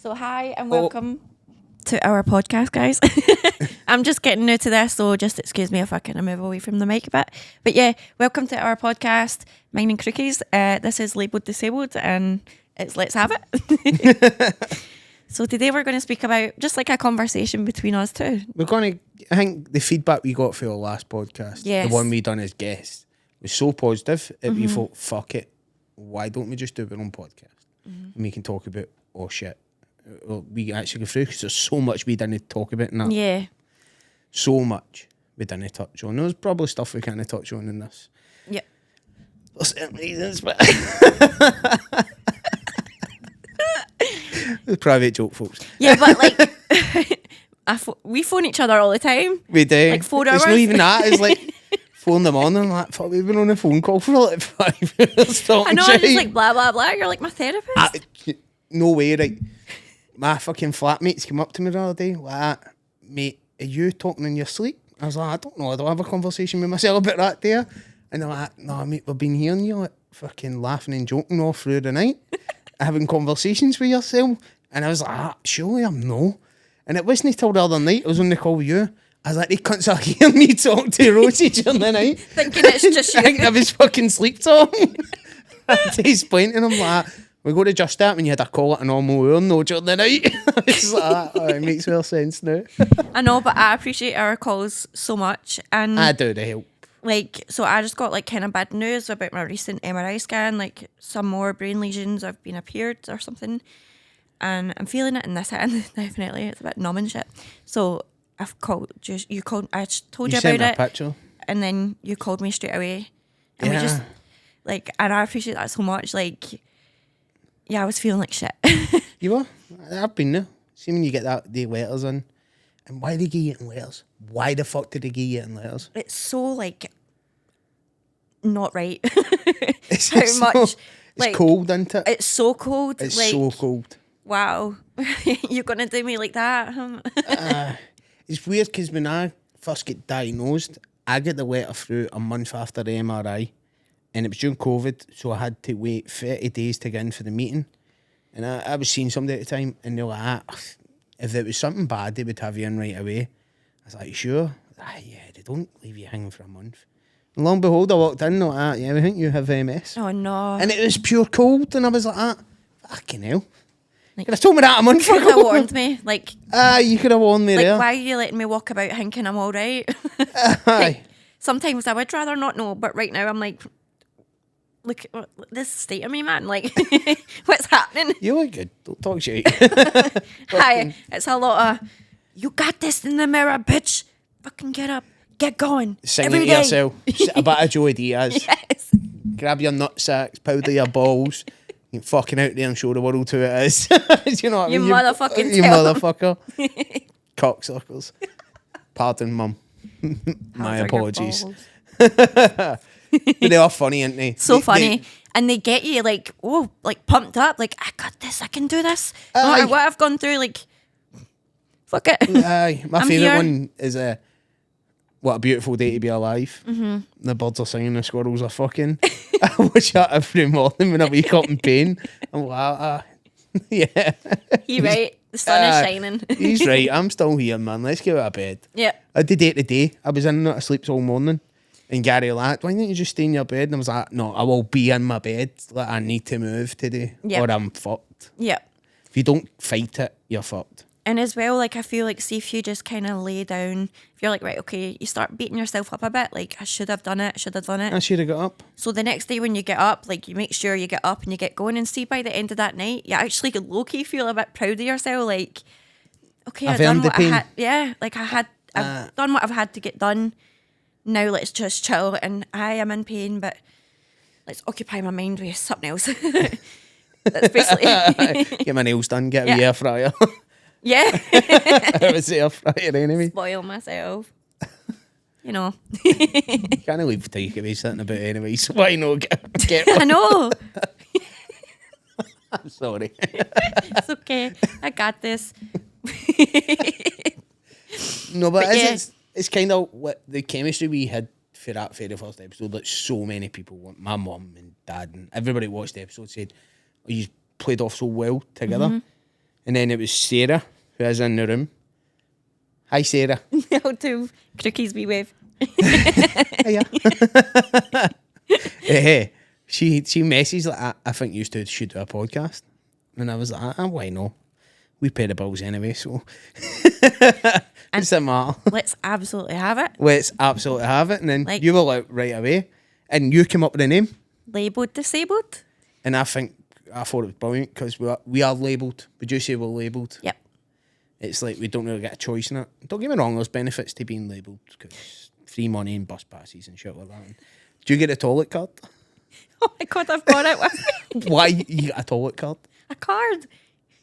So hi and welcome to our podcast, guys. I'm just getting new to this, so just excuse me if I kind of move away from the mic a bit. But yeah, welcome to our podcast, Mine and Crookies. This is labelled Disabled and it's Let's Have It. So today we're going to speak about just like a conversation between us two. I think the feedback we got for our last podcast, Yes. the one we done as guests, was so positive that we thought, fuck it, why don't we just do our own podcast? And we can talk about, oh shit, we can actually go through, because there's so much we didn't talk about in that. Yeah. So much we didn't touch on. There's probably stuff we can't touch on in this. Yeah. There's certain reasons, but... It's a private joke, folks. Yeah, but like, we phone each other all the time. We do. Like 4 hours. It's not even that. It's like phone them on and I'm like, fuck, we've been on a phone call for like 5 minutes. I know, I'm just like blah, blah, blah. You're like my therapist. No way, right? My fucking flatmates came up to me the other day, like, mate, are you talking in your sleep? I was like, I don't know, I don't have a conversation with myself about that there. And they're like, no, mate, we've been hearing you like fucking laughing and joking all through the night, having conversations with yourself. And I was like, surely I'm no. And it wasn't until the other night I was on the call with you. I was like, they cunts are hearing me talk to Rosie during the night. Thinking it's just you. I think I was fucking sleep talking. To explain to them, like, we got to adjust that when you had a call at a normal hour, no, during the night. It's like, oh, it makes more sense now. I know, but I appreciate our calls so much. And I do, they help. like, so I just got like kind of bad news about my recent MRI scan, like some more brain lesions have been appeared or something. And I'm feeling it in this hand, definitely. It's a bit numb and shit. So I've called, I told you sent about me it. a picture. And then you called me straight away. And we Yeah. just, like, and I appreciate that so much. Like, yeah, I was feeling like shit. You were? I've been there. See when you get the letters in. And why they give you in letters? Why the fuck did they give you in letters? It's so, like, not right. It's How so- much, It's like, cold, isn't it? it's so cold. It's like, so cold. wow. You're going to do me like that? It's weird because when I first get diagnosed, I get the letter through a month after the MRI. And it was during COVID, so I had to wait 30 days to get in for the meeting. And I was seeing somebody at the time, and they were like, if it was something bad, they would have you in right away. I was like, you sure? Yeah, they don't leave you hanging for a month. And lo and behold, I walked in, and they're like, yeah, we think you have MS. Oh, no. And it was pure cold, and I was like, fucking hell. Like, Could have told me that a month you could have ago. warned me. Like, You could have warned me like there. why are you letting me walk about thinking I'm all right? Aye. Like, sometimes I would rather not know, but right now I'm like, look at this state of me, man. Like, what's happening? You look good. Don't talk shit. Hi, it's a lot of, you got this in the mirror, bitch. Fucking get up, get going. Singing Every to day. yourself. A bit of Joey Diaz. Yes. Grab your nutsacks, powder your balls. You can fucking out there and show the world who it is. You know what I You mean? motherfucking You tell 'em. motherfucker. Cocksuckers. Pardon, mum. My How's your apologies. balls? But they are funny, aren't they? So They- funny. And they get you like, oh, like pumped up. Like, I got this. I can do this. No matter Aye. what I've gone through, like, fuck it. Aye. My I'm favourite here. one is what a beautiful day to be alive. Mm-hmm. The birds are singing, the squirrels are fucking. I watch that every morning when I wake up in pain. I'm like, yeah. You're right. The sun is shining. He's right. I'm still here, man. Let's get out of bed. Yeah. I did it today. I was in and out of sleep all morning. And Gary laughed, why don't you just stay in your bed? And I was like, no, I will be in my bed. Like, I need to move today. Yeah. Or I'm fucked. Yeah. If you don't fight it, you're fucked. And as well, like, I feel like, see, if you just kind of lay down, if you're like, right, okay, you start beating yourself up a bit, like, I should have done it, I should have got up. So the next day when you get up, like, you make sure you get up and you get going, and see, by the end of that night, you actually low-key feel a bit proud of yourself, like, okay, I've I've done earned the what I pain. had, yeah, like, I've done what I've had to get done, now let's just chill, and I am in pain, but let's occupy my mind with something else. That's basically, Get my nails done, get a Yeah. wee air fryer. yeah, It was the air fryer anyway. spoil myself, you know. Can't leave takeaway sitting about anyway, so why not get I one? know. I'm sorry. It's okay. I got this. No, but But yeah. it's kind of what the chemistry we had for that very first episode that so many people, my mum and dad and everybody who watched the episode said, oh, you played off so well together. And then it was Sarah, who is in the room. Hi, Sarah. I'll do Crookie's wee wave. Hiya. She messaged like, I think you should do a podcast. And I was like, why not? We pay the bills anyway, so what's the matter? Let's absolutely have it. Let's absolutely have it. And then Like- you were like right away. And you came up with the name. Labelled disabled. And I thought it was brilliant because we are labelled. Would you say we're labelled? Yep. It's like we don't really get a choice in it. Don't get me wrong, there's benefits to being labelled because free money and bus passes and shit like that. And do you get a toilet card? Oh my God, I've got it with me. Why you get a toilet card? A card.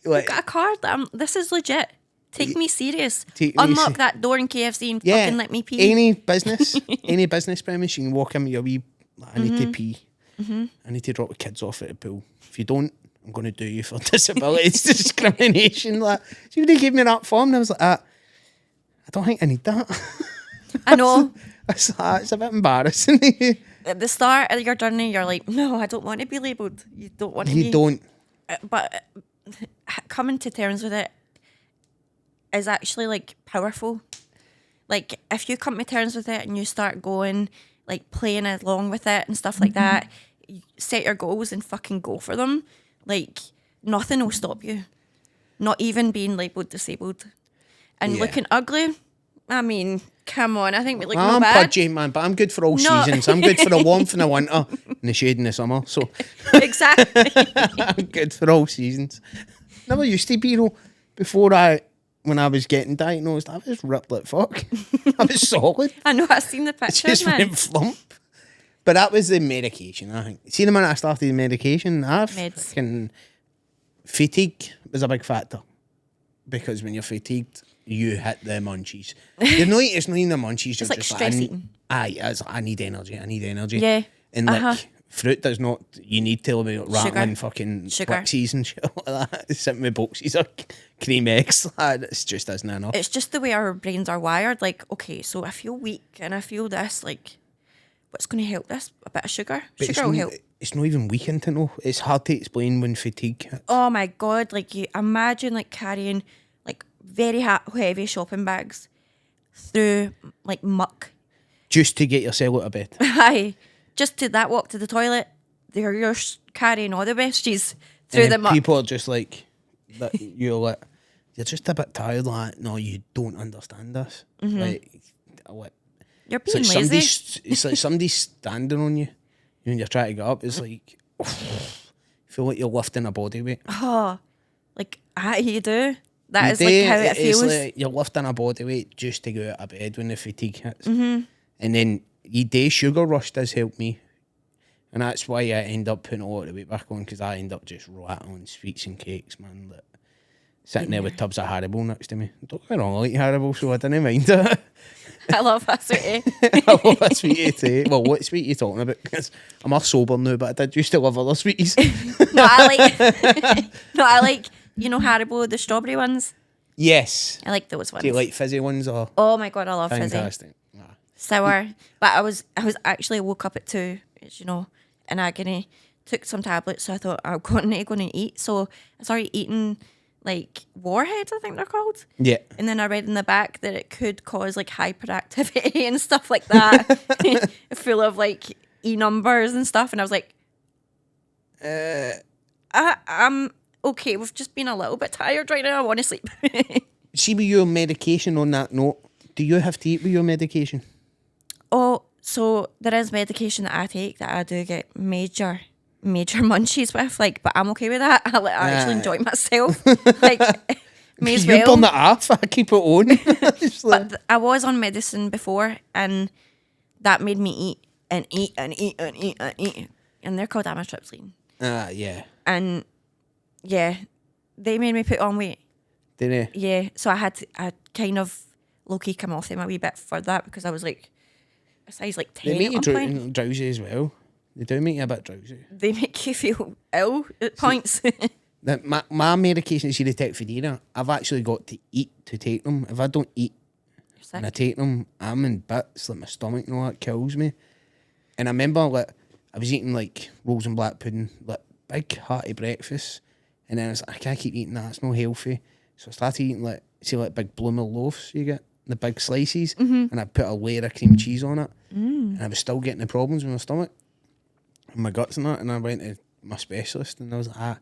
Like, I've got a card. This is legit. Take me serious. Take me Unlock that door in KFC and yeah, fucking let me pee. any business premise, you can walk in with your wee, like, I need to pee. I need to drop the kids off at the pool. If you don't, I'm going to do you for disabilities discrimination. Like, so they gave me that form and I was like, I don't think I need that. I know. It's a bit embarrassing. At the start of your journey, you're like, no, I don't want to be labelled. You don't want to be. You don't. But coming to terms with it is actually like powerful. Like if you come to terms with it and you start going, like playing along with it and stuff like that, you set your goals and fucking go for them. Like nothing will stop you. Not even being labelled disabled. And Yeah. looking ugly, I mean, come on, I think we look no I'm bad. pudgy, man, but I'm good for all No. seasons. I'm good for the warmth in the winter and the shade in the summer. So Exactly. I'm good for all seasons. Never used to be, though. When I was getting diagnosed, I was ripped like fuck. I was solid. I know, I've seen the It pictures, just man. went flump. But that was the medication, I think. See, the minute I started the medication, Meds. fucking fatigue was a big factor. Because when you're fatigued, you hit the munchies. It's not even the munchies. It's you're like just stress I need, eating. I need energy. Yeah. And like fruit does not. You need to be rattling fucking Sugar. Twixies and shit like that. Sitting with boxes of cream eggs. It's just isn't enough. It's just the way our brains are wired. Like, okay, so I feel weak and I feel this. Like, what's going to help this? A bit of sugar. But Sugar will help. It's not even weekend to know. It's hard to explain when fatigue hits. Oh my God! Like, you imagine like carrying like very heavy shopping bags through like muck. Just to get yourself out of bed. Aye, just to that walk to the toilet. You're carrying all the besties through And the then muck. people are just like, you're like, you're just a bit tired. Like, no, you don't understand this. Like, You're it's being like lazy. it's like somebody's standing on you when you're trying to get up. It's like, feel like you're lifting a body weight. Oh, like you do. That You is do, like how it it's feels. like you're lifting a body weight just to go out of bed when the fatigue hits. And then your day sugar rush does help me. And that's why I end up putting a lot of weight back on, because I end up just rattling sweets and cakes, man. Like, sitting there with tubs of Haribo next to me. Don't get me wrong, I like Haribo, so I didn't mind it. I love that sweetie. I love a sweetie too. Well, what sweet are you talking about? Because I'm all sober now, but I did used to love other sweeties. No, I like you know Haribo, the strawberry ones. Yes. I like those ones. Do you like fizzy ones or? Oh my God, I love fizzy. Fantastic. Sour. But I was actually woke up at 2, as you know, in agony. Took some tablets, so I thought I'm going to eat. So I started eating like warheads, I think they're called. Yeah. And then I read in the back that it could cause like hyperactivity and stuff like that. Full of like E numbers and stuff. And I was like, I'm okay. We've just been a little bit tired right now. I want to sleep. See, with your medication on that note, do you have to eat with your medication? Oh, so there is medication that I take that I do get major munchies with, like, but I'm okay with that. I actually enjoy myself. Like, may as You well. burn it off, I keep it on. It's like, But I was on medicine before, and that made me eat and eat and eat and eat and eat. And they're called amitriptyline. yeah. And yeah, they made me put on weight. Did they? Yeah, so I kind of low-key come off them a wee bit for that, because I was like a size like 10 They make at you one point. drowsy as well. They do make you a bit drowsy. They make you feel ill at points. My medication, see the Tecfidera, I've actually got to eat to take them. If I don't eat and I take them, I'm in bits, like my stomach and all that kills me. And I remember like I was eating like rolls and black pudding, like big hearty breakfast, And then I was like, I can't keep eating that, it's not healthy. So I started eating like big bloomer loaves you get, the big slices, and I put a layer of cream cheese on it. And I was still getting the problems with my stomach and my guts and that. And I went to my specialist and I was like,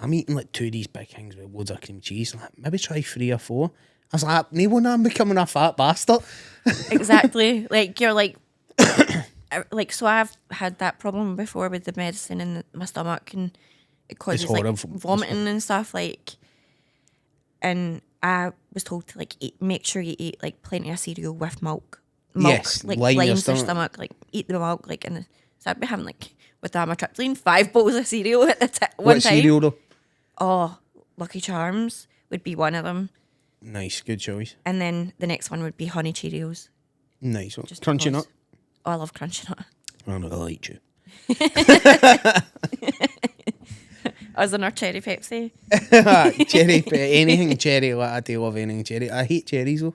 I'm eating like 2 of these big things with loads of cream cheese. Like, maybe try 3 or 4. I was like, no wonder I'm becoming a fat bastard. Exactly. Like, you're like, like, so I've had that problem before with the medicine in my stomach, and it causes like vomiting and stuff. Like, and I was told to like make sure you eat like plenty of cereal with milk. Yes, like line your lines your stomach, like eat the milk, like, and so I'd be having like with amitriptyline 5 bowls of cereal at the one what time. cereal though? Oh, Lucky Charms would be one of them. Nice, good choice. And then the next one would be Honey Cheerios. Nice one. Just Crunchy because. nut. Oh, I love Crunchy Nut. I know, I like you. As in our cherry Pepsi. Cherry, anything cherry, like I do love anything cherry. I hate cherries though.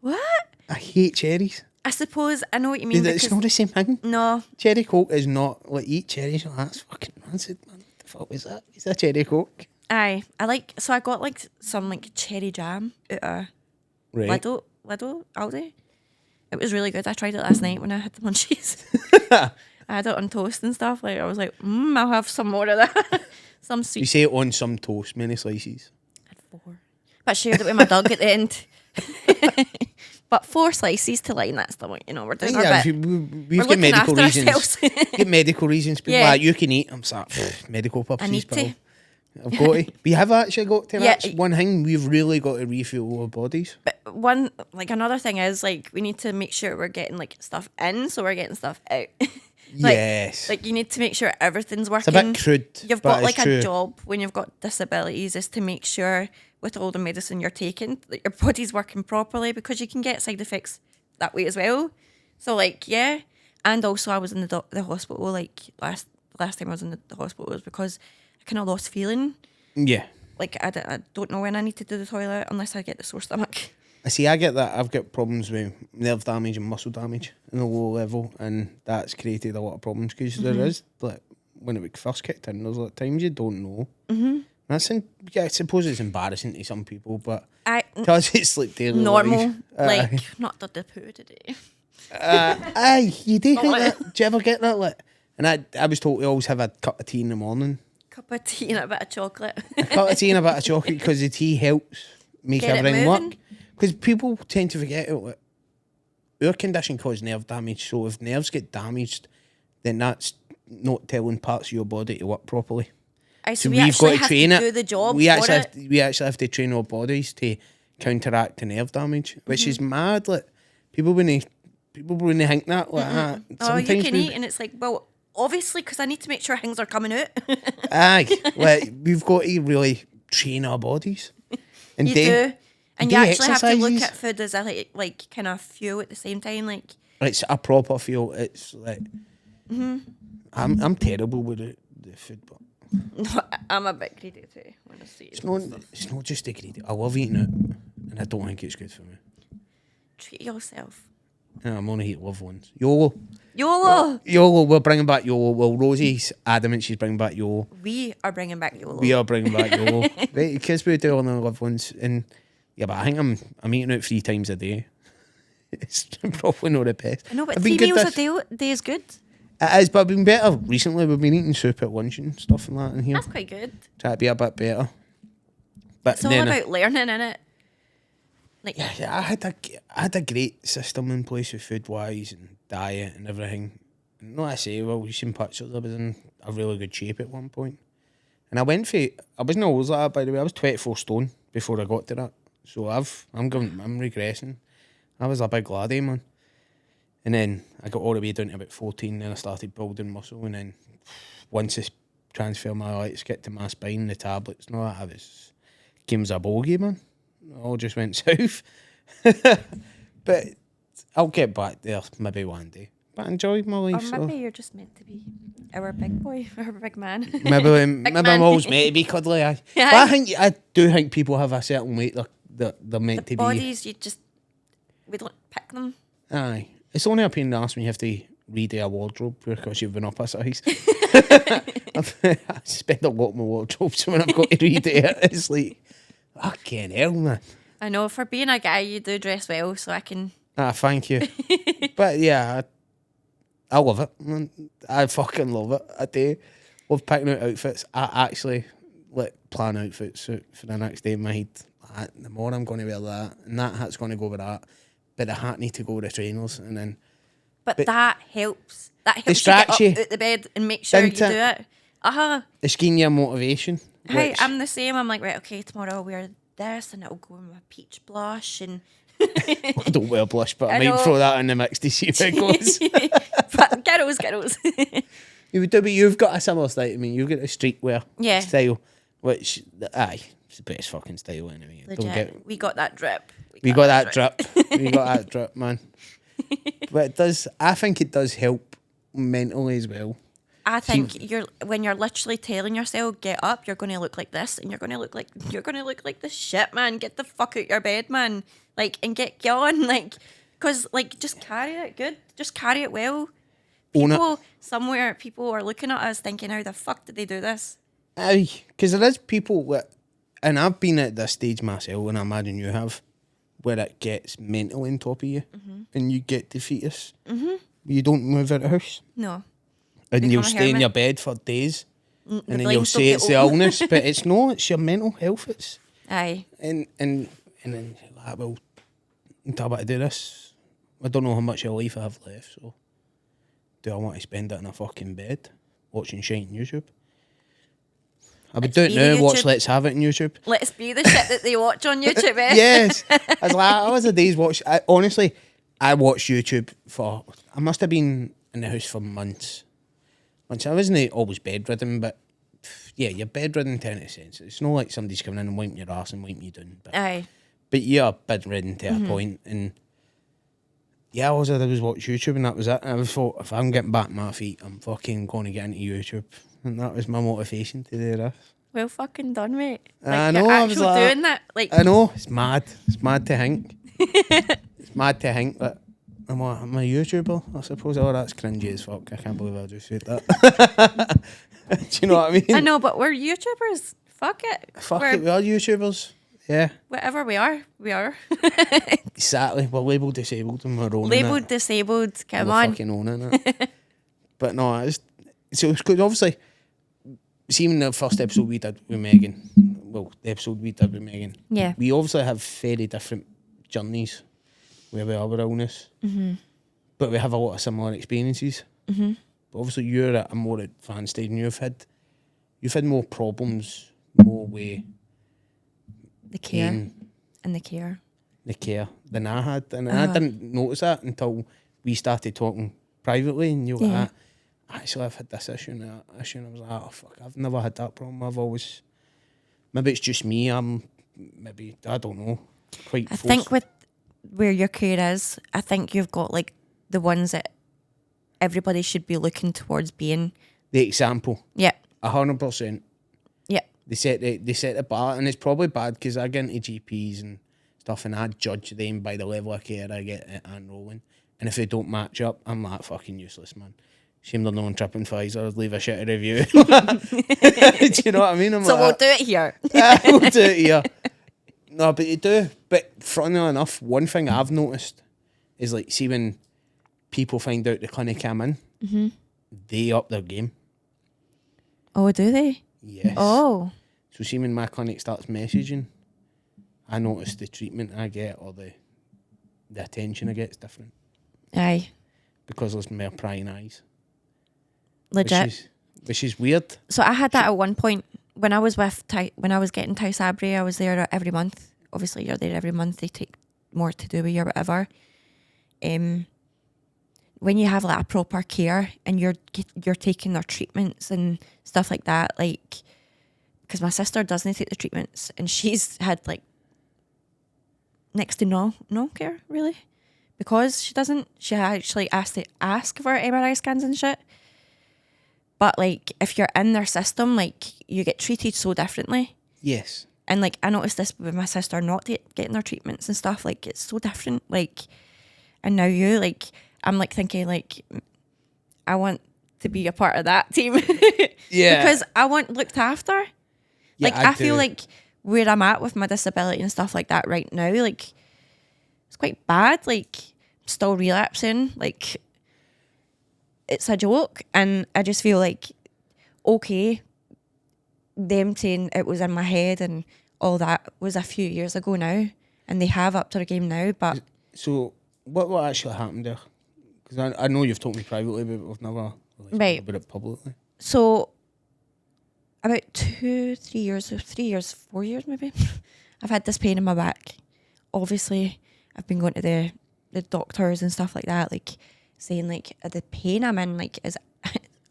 What? I hate cherries. I suppose I know what you mean. It's not the same thing. No. Cherry Coke is not like eat cherries. Like, that's fucking rancid, man. What the fuck was that? Is that cherry Coke? Aye. So I got like some like cherry jam out of Lidl, Aldi. It was really good. I tried it last night when I had the munchies. I had it on toast and stuff. Like, I was like, I'll have some more of that. Some sweet. You say it on some toast, many slices. I had 4. But I shared it with my dog at the end. But 4 slices to line that stomach, you know, we're doing our bit. We've got medical reasons. Get medical reasons. People like, you can eat. I'm sorry, medical purposes. I need to. I've got to. We have actually got to. Yeah. That's one thing we've really got to refuel our bodies. But another thing is, like, we need to make sure we're getting, like, stuff in, so we're getting stuff out. Yes. Like, you need to make sure everything's working. It's a bit crude. You've got, like, a job when you've got disabilities is to make sure with all the medicine you're taking that your body's working properly, because you can get side effects that way as well. So, like, yeah. And also, I was in the hospital, like, last time I was in the hospital was because I kind of lost feeling. Yeah. Like, I don't know when I need to do the toilet unless I get the sore stomach. I see, I get that. I've got problems with nerve damage and muscle damage in the low level, and that's created a lot of problems because there is, like, when it first kicked in, there's like times you don't know. I suppose it's embarrassing to some people, but to us it's like daily normal, life. like, not the poo today. Aye, you do think that? Do you ever get that? Like, and I was told to always have a cup of tea in the morning. Cup of tea and a bit of chocolate. A cup of tea and a bit of chocolate, because the tea helps make everything work. Because people tend to forget it. Like, our condition causes nerve damage, so if nerves get damaged, then that's not telling parts of your body to work properly. So we actually have to do the job. We actually have to train our bodies to counteract the nerve damage, which is mad. Like, people wouldn't think that. Like, oh, you can eat, and it's like, well, obviously, because I need to make sure things are coming out. Aye, like, we've got to really train our bodies. And you do. And you actually have to look exercises. at food as a like kind of fuel at the same time. Like, it's a proper fuel. It's like, I'm terrible with the food, but no, I'm a bit greedy too when I see it. It's not just a greedy. I love eating it, and I don't think it's good for me. Treat yourself. Yeah, I'm only eat loved ones. YOLO. YOLO. We're bringing back YOLO. Well, Rosie's adamant she's bringing back YOLO. We are bringing back YOLO. We are bringing back YOLO. Right, because we do all the loved ones, and yeah, but I think I'm eating out 3 times a day. It's probably not the best. I know, but I've 3 been meals a day is good. It is, but I've been better recently. We've been eating soup at lunch and stuff and that in here. That's quite good. Try to be a bit better. But It's all about learning, innit? Like, yeah, I had a great system in place with food wise and diet and everything. And I say, well, you seen pictures. I was in a really good shape at one point. And I wasn't always like that, by the way. I was 24 stone before I got to that. So I'm regressing. I was a big laddie, man. And then I got all the way down to about 14, then I started building muscle, and then once I transferred my lights, get to my spine, the tablets and all that, came as a bogey, man. It all just went south. But I'll get back there maybe one day. But I enjoyed my life. or maybe you're just meant to be our big boy, our big man. Maybe I'm always meant to be cuddly. Yeah. But I do think people have a certain weight they're meant to be. Bodies, we don't pick them. Aye. It's only a pain in the arse when you have to redo a wardrobe because you've been up a size. I spend a lot of my wardrobe, so when I've got to read it, it's like, fucking hell, man. I know, for being a guy, you do dress well, so I can... Ah, thank you. But yeah, I love it. Man. I fucking love it. I do. Love picking out outfits. I actually plan outfits for the next day in my head. The more I'm going to wear that, and that hat's going to go with that, but the hat need to go with the trainers, and then... But that helps. That helps distract you you. get up out the bed and make sure you do it. It's giving you motivation. Hey, I'm the same. I'm like, right, okay, tomorrow I'll wear this and it'll go in my peach blush and... I don't wear blush, but I might throw that in the mix to see if it goes. But girls. You've got a similar style to me. You've got a streetwear style, which, it's the best fucking style anyway. Legit. We got that drip. We got that drip. We got that drip, man. But I think it does help mentally as well. I think when you're literally telling yourself, get up, you're going to look like this, and you're going to look like this shit, man. Get the fuck out your bed, man. Like, and get going, like, because like just carry it good, just carry it well. People are looking at us thinking, how the fuck did they do this? Aye, because there is people and I've been at this stage myself, and I imagine you have, where it gets mental on top of you, and you get defeatist. You don't move out of the house. No. And you'll stay in your bed for days, and then you'll say it's the illness, but it's your mental health. It's and then like, well, until I do this, I don't know how much of life I have left. So, do I want to spend it in a fucking bed watching shit on YouTube? I would do it now. Watch Let's Have It on YouTube. Let's be the shit that they watch on YouTube. Yes, I was a day's watch. Honestly, I watched YouTube I must have been in the house for months. I wasn't always bedridden, but yeah, you're bedridden to an sense. It's not like somebody's coming in and wiping your ass and wiping you down. But you're bedridden to a point, and yeah, all I did was watch YouTube, and that was it. And I thought, if I'm getting back on my feet, I'm fucking going to get into YouTube, and that was my motivation to do this. Well fucking done, mate. Like, I know, I was like, doing that. Like, I know, it's mad. It's mad to think. It's mad to think that I'm a YouTuber, I suppose. Oh, that's cringy as fuck. I can't believe I just said that. Do you know what I mean? I know, but we're YouTubers. Fuck it. We are YouTubers. Yeah. Whatever we are. Exactly. We're labelled disabled and we're owning labelled disabled. Come on. We're fucking owning it. But no, it's good. Obviously, seeing the first episode we did with Megan, yeah, we obviously have very different journeys where we are with illness, but we have a lot of similar experiences. But obviously, you're at a more advanced stage, and you've had more problems, more way the care than I had, and I didn't notice that until we started talking privately, and you were like, actually, I've had this issue and that issue, and I was like, oh fuck, I've never had that problem. I've always, maybe it's just me. I don't know. I think with where your career is, I think you've got like the ones that everybody should be looking towards being the example. Yeah, 100%. Yeah, they set the bar, and it's probably bad because I get into GPs and stuff, and I judge them by the level of care I get at enrolling, and if they don't match up, I'm like fucking useless, man. Shame they're not on TripAdvisor, leave a shitty review. Do you know what I mean? We'll do it here. We'll do it here. No, but you do. But funnily enough, one thing I've noticed is like, see when people find out the clinic I'm in, they up their game. Oh, do they? Yes. Oh. So see when my clinic starts messaging, I notice the treatment I get or the attention I get is different. Aye. Because there's more prying eyes. Legit. Which is weird. So I had that at one point when I was when I was getting Ty Sabri. I was there every month. Obviously, you're there every month. They take more to do with you or whatever. When you have like a proper care and you're taking their treatments and stuff like that, like, because my sister doesn't take the treatments and she's had like next to no care really, because she actually asked to ask for MRI scans and shit. But like, if you're in their system, like, you get treated so differently. Yes. And like, I noticed this with my sister not getting their treatments and stuff. Like, it's so different. Like, and now I'm like thinking like, I want to be a part of that team. Yeah. Because I want looked after. Yeah, Like, I do. feel like where I'm at with my disability and stuff like that right now, like, it's quite bad. Like, I'm still relapsing. Like, it's a joke. And I just feel like, okay, them saying it was in my head and all that was a few years ago now. And they have upped their game now. But So, what actually happened there? Because I know you've told me privately, but we've never really spoken Right. about it publicly. so about 3 years, 4 years maybe, I've had this pain in my back. Obviously, I've been going to the doctors and stuff like that, like saying like the pain I'm in like is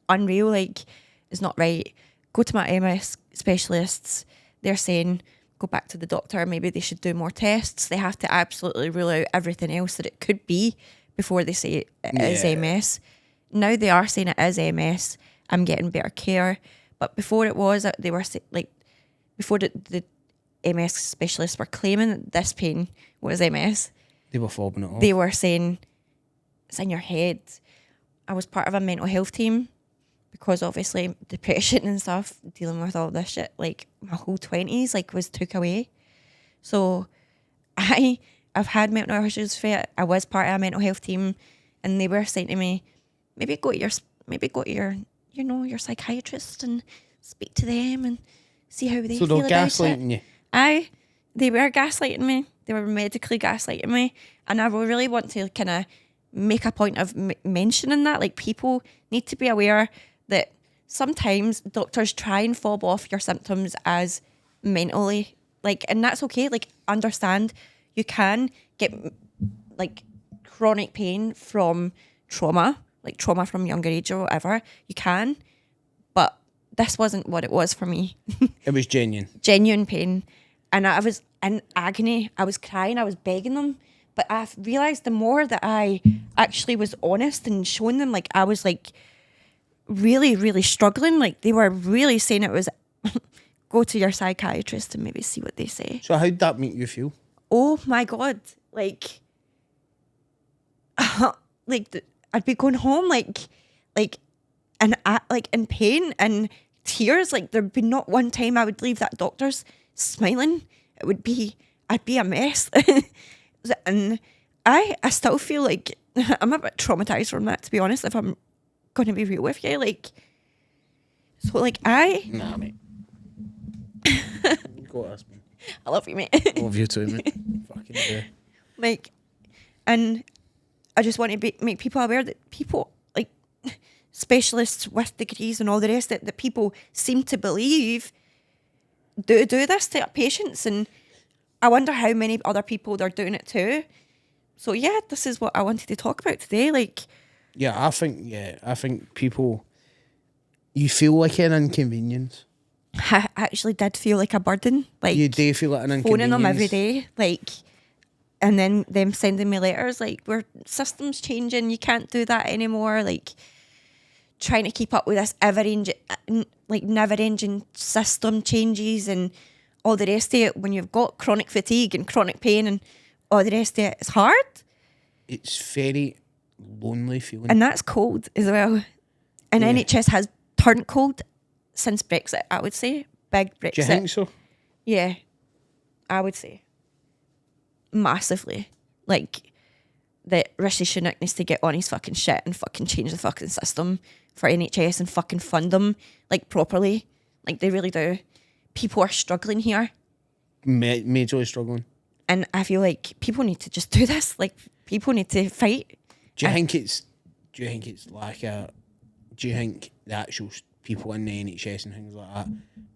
unreal, like it's not right. Go to my MS specialists. They're saying go back to the doctor. Maybe they should do more tests. They have to absolutely rule out everything else that it could be before they say it is Yeah. MS. Now they are saying it is MS. I'm getting better care. But before it was, they were like, before the MS specialists were claiming that this pain was MS, They were fobbing it off. they were saying it's in your head. I was part of a mental health team because obviously depression and stuff, dealing with all this shit, like my whole 20s, like was took away. So I've had mental health issues for it. I was part of a mental health team, and they were saying to me, maybe go to your your psychiatrist and speak to them and see how they So feel they're about gaslighting it. you. They were gaslighting me. They were medically gaslighting me, and I really want to kind of make a point of mentioning that. Like, people need to be aware that sometimes doctors try and fob off your symptoms as mentally, like, and that's okay. Like, understand you can get like chronic pain from trauma, like trauma from younger age or whatever. You can, but this wasn't what it was for me. It was genuine. Genuine pain. And I was in agony. I was crying. I was begging them. But I realised the more that I actually was honest and showing them, like, I was like really, really struggling. Like, they were really saying it was go to your psychiatrist and maybe see what they say. So how did that make you feel? Oh my God. Like, I'd be going home and like in pain and tears. Like, there'd be not one time I would leave that doctor's smiling. I'd be a mess. And I still feel like I'm a bit traumatized from that, to be honest, if I'm going to be real with you. Like, so like Nah, mate. Go ask me. I love you, mate. Love you too, mate. Fucking do. Like, and I just want to make people aware that people, like specialists with degrees and all the rest, that people seem to believe do this to patients, and I wonder how many other people they're doing it to. So yeah, this is what I wanted to talk about today. Like, I think people, you feel like an inconvenience. I actually did feel like a burden. Like, You do feel like an inconvenience. phoning them every day, like, and then them sending me letters like, "Our system's changing, you can't do that anymore." Like, trying to keep up with this never-ending system changes and all the rest of it. When you've got chronic fatigue and chronic pain and all the rest of it, it's hard. It's very lonely feeling. And that's cold as well. And Yeah. NHS has turned cold since Brexit, I would say. Big Brexit. Do you think so? Yeah, I would say. Massively. Like, that Rishi Sunak needs to get on his fucking shit and fucking change the fucking system for NHS and fucking fund them, like, properly. Like, they really do. People are struggling here. Majorly struggling. And I feel like people need to just do this. Like, people need to fight. Do you think it's like do you think the actual people in the NHS and things like that,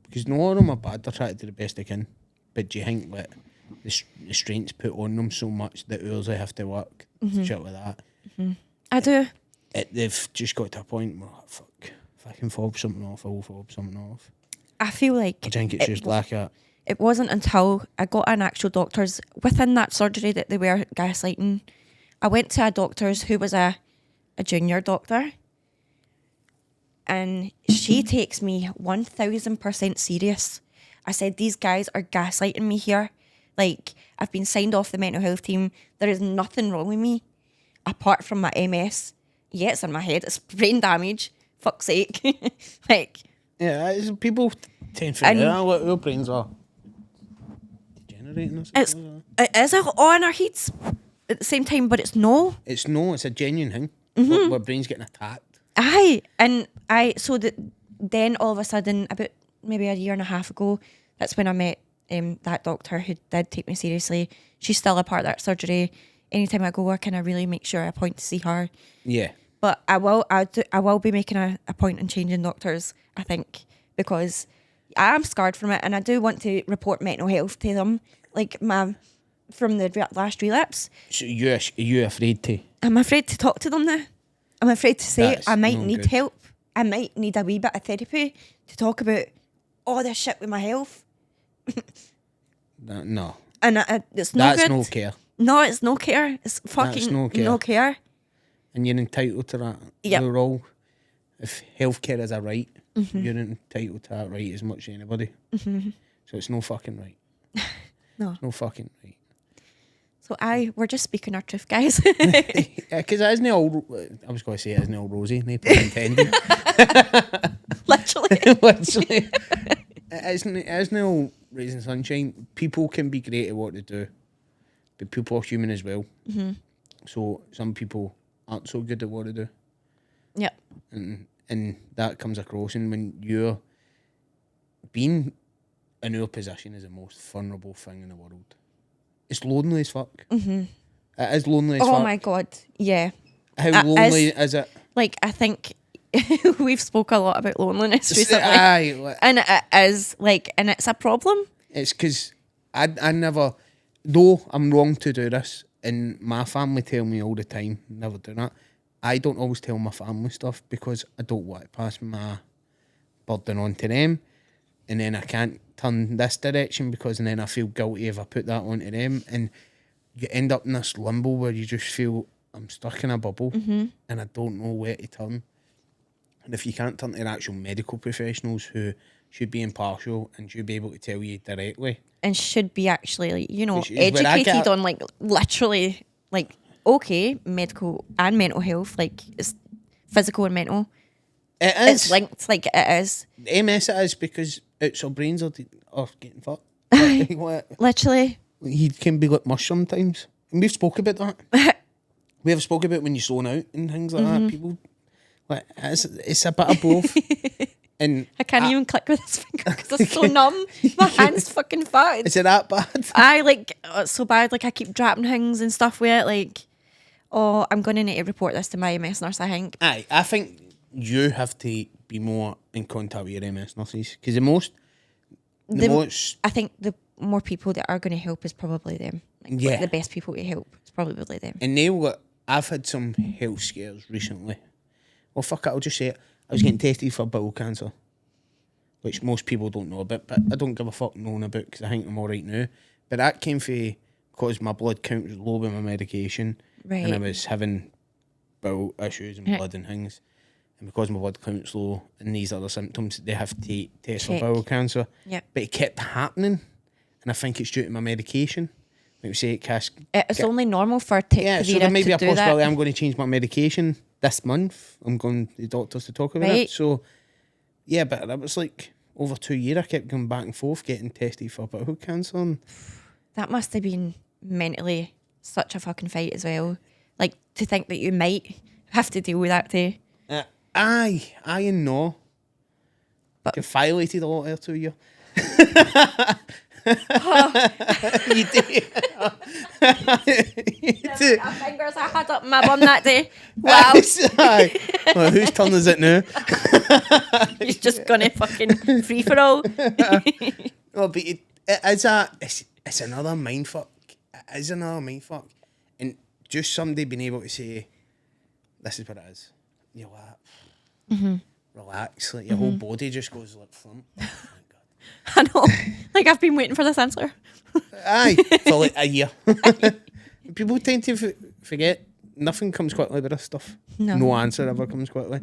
because no of them are bad, they're trying to do the best they can, but do you think that the restraints put on them so much that ours they have to work, shit like that? I do. They've just got to a point where, fuck, if I can fob something off, I will fob something off. I feel like I think it's just like a... it wasn't until I got an actual doctor's within that surgery that they were gaslighting. I went to a doctor's who was a junior doctor, and she takes me 1000% serious. I said, these guys are gaslighting me here. Like, I've been signed off the mental health team. There is nothing wrong with me apart from my MS. Yeah, it's in my head. It's brain damage fuck's sake. Like, Yeah, people tend to And- think, our brains are degenerating. I it's suppose. it is all in our heads at the same time, but it's no. It's a genuine thing. Mm-hmm. Our brain's getting attacked. Aye, and then all of a sudden, about maybe a year and a half ago, that's when I met that doctor who did take me seriously. She's still a part of that surgery. Anytime I go, I kind of really make sure I appoint to see her. Yeah. But I will be making a point and changing doctors, I think, because I am scarred from it, and I do want to report mental health to them, like from the last relapse. So you afraid to? I'm afraid to talk to them now. I'm afraid to say That's I might no need good. help. I might need a wee bit of therapy to talk about all this shit with my health. No. And it's no That's good. no care. No, it's no care. It's fucking no care. care. And you're entitled to that. Yep. We're all, if healthcare is a right, you're entitled to that right as much as anybody. Mm-hmm. So it's no fucking right. No. It's no fucking right. So we're just speaking our truth, guys. Because it isn't all, I was going to say it isn't all rosy, no pun intended. Literally. Literally. It isn't all raising sunshine. People can be great at what they do, but people are human as well. Mm-hmm. So some people aren't so good at what they do. Yep. And that comes across, and when you're being in your position is the most vulnerable thing in the world. It's lonely as fuck. Mm-hmm. It is lonely as fuck. Oh my God. Yeah. How lonely is it? Like, I think we've spoke a lot about loneliness recently. Aye. And it is, like, and it's a problem. It's because I never, though I'm wrong to do this, and my family tell me all the time, never do that. I don't always tell my family stuff because I don't want to pass my burden on to them. And then I can't turn this direction because then I feel guilty if I put that onto them. And you end up in this limbo where you just feel I'm stuck in a bubble and I don't know where to turn. And if you can't turn to the actual medical professionals who should be impartial and should be able to tell you directly. And should be actually, like, you know, Which is where I educated get- on, like, literally, like, okay, medical and mental health, like, it's physical and mental. It is. It's linked, like, it is. MS it is because our brains are getting fucked. Like, Literally. he can be like mush sometimes. And we've spoke about that. We have spoke about when you zone out and things like that. People, like, it's a bit of both. And I can't even click with this finger because it's so numb. My hand's fucking fucked. is it that bad? I, like, it's so bad. Like, I keep dropping things and stuff with it. Like, oh, I'm going to need to report this to my MS nurse, I think. Aye, I think you have to be more in contact with your MS nurses because the most, I think the more people that are going to help is probably them. Like, Yeah. the best people to help is probably them. and I've had some health scares recently. Well, fuck it, I'll just say it. I was getting tested for bowel cancer, which most people don't know about, but I don't give a fuck knowing about because I think I'm all right now. But that came from because my blood count was low with my medication, Right. and I was having bowel issues and blood and things. And because my blood count's low and these other symptoms, they have to test Check. for bowel cancer. Yep. But it kept happening, and I think it's due to my medication. Like we say, It's only normal for yeah, so there may be to a do possibility that. I'm going to change my medication this month. I'm going to the doctors to talk about Right. it. So, yeah, but that was like over 2 years. I kept going back and forth getting tested for bowel cancer. And That must have been mentally such a fucking fight as well. Like, to think that you might have to deal with that too. aye and no. But- Get violated a lot there 2 years. Oh. You do. The fingers I had up my bum that day. Wow. Aye. Well, whose turn is it now? He's just gonna fucking free for all. No, but it's another mindfuck. It is another mindfuck. And just somebody being able to say, this is what it is. You're like, relax. Like your whole body just goes like flump. Oh my God. I know. Like, I've been waiting for this answer. Aye, for like a year. People tend to forget nothing comes quickly with this stuff. No answer ever comes quickly.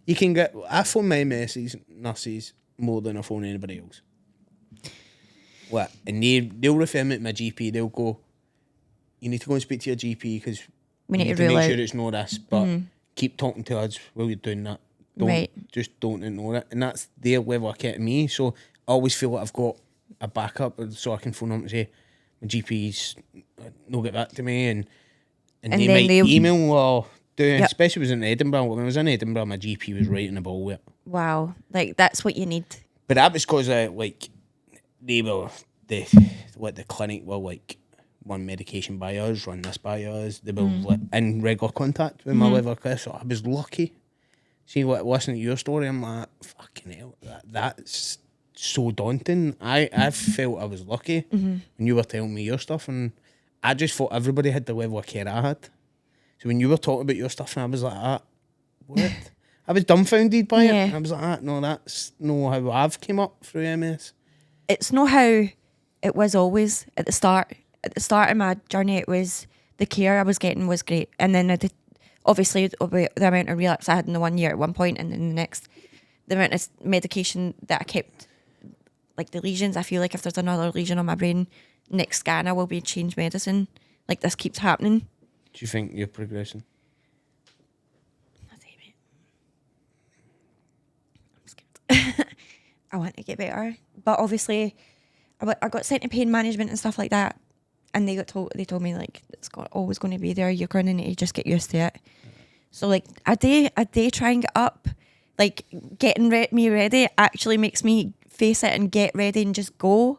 You can get, I phone my MS's nurses more than I phone anybody else. What? And they'll refer me to my GP. They'll go, you need to go and speak to your GP because We need to make rule sure out. it's not this, but keep talking to us while you're doing that. Just don't ignore it. And that's their level of care to me. So I always feel like I've got a backup so I can phone them and say, my GP's no get back to me, and they might email or do, especially when I was in Edinburgh. When I was in Edinburgh, my GP was right in the ball with it. Wow. Like, that's what you need. But that was because like, they were, the clinic were like, one medication by us, run this by us. They were in regular contact with my liver, Chris. So I was lucky. See, listening to your story, I'm like, fucking hell, that's so daunting. I felt I was lucky when you were telling me your stuff, and I just thought everybody had the level of care I had. So when you were talking about your stuff, and I was like, what? I was dumbfounded by it. I was like, no, that's not how I've came up through MS. It's not how it was always at the start. At the start of my journey, it was the care I was getting was great. And then obviously the amount of relapse I had in the 1 year at one point, and then the next, the amount of medication that I kept, like the lesions, I feel like if there's another lesion on my brain, next scan I will be change medicine. Like, this keeps happening. Do you think you're progressing? I'm scared. I want to get better. But obviously, I got sent to pain management and stuff like that. And they told me, like, it's always going to be there. You're going to need to just get used to it. So, like, a day try and get up. Like, getting me ready actually makes me face it and get ready and just go.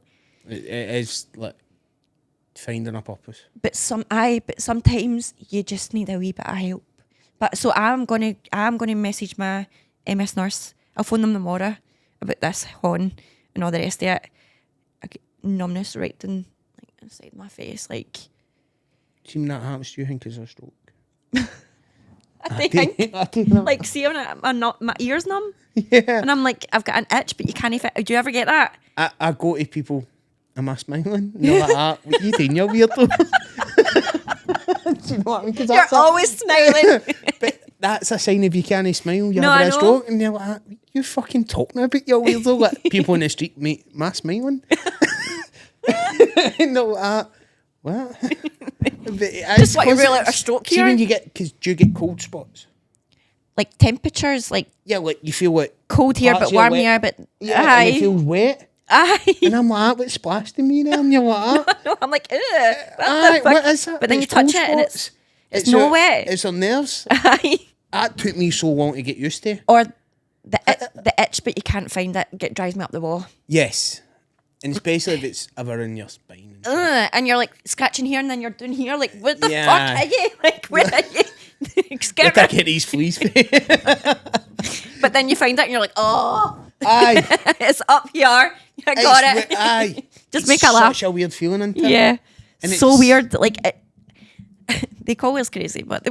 It is, like, finding a purpose. But sometimes you just need a wee bit of help. But so I'm gonna message my MS nurse. I'll phone them tomorrow about this horn and all the rest of it. I get numbness right inside my face, like. See, when that happens, do you think it's a stroke? I think like, see when my ears numb, and I'm like, I've got an itch, but you can't even. Do you ever get that? I go to people, am I smiling? And they're like, what are you doing? You're weirdo. Do you know what I mean? You're always smiling. But that's a sign if you can't smile, you're having a stroke, and you're like, you fucking talking about your weirdo? Like, people in the street, mate, am I smiling? No, what? Just what you rule out a stroke here. See, when do you get cold spots? Like temperatures, like. Yeah, like you feel like cold here, but warm here, but. Yeah, and it feels wet. Aye. And I'm like, what's splashed in me now? And you're like, no, I'm like, what is that? But then you touch it and it's no wet. It's on nerves. Aye. That took me so long to get used to. Or the itch, but you can't find it. It drives me up the wall. Yes. And especially if it's ever in your spine. And you're like scratching here and then you're doing here. Like, what the fuck are you? Like, where are you? Look, I get these fleas. But then you find it and you're like, oh. Aye. It's up here. I got it. Aye. Just make a laugh. Such a weird feeling, isn't it? Yeah. And it's so weird. Like, they call us crazy, but.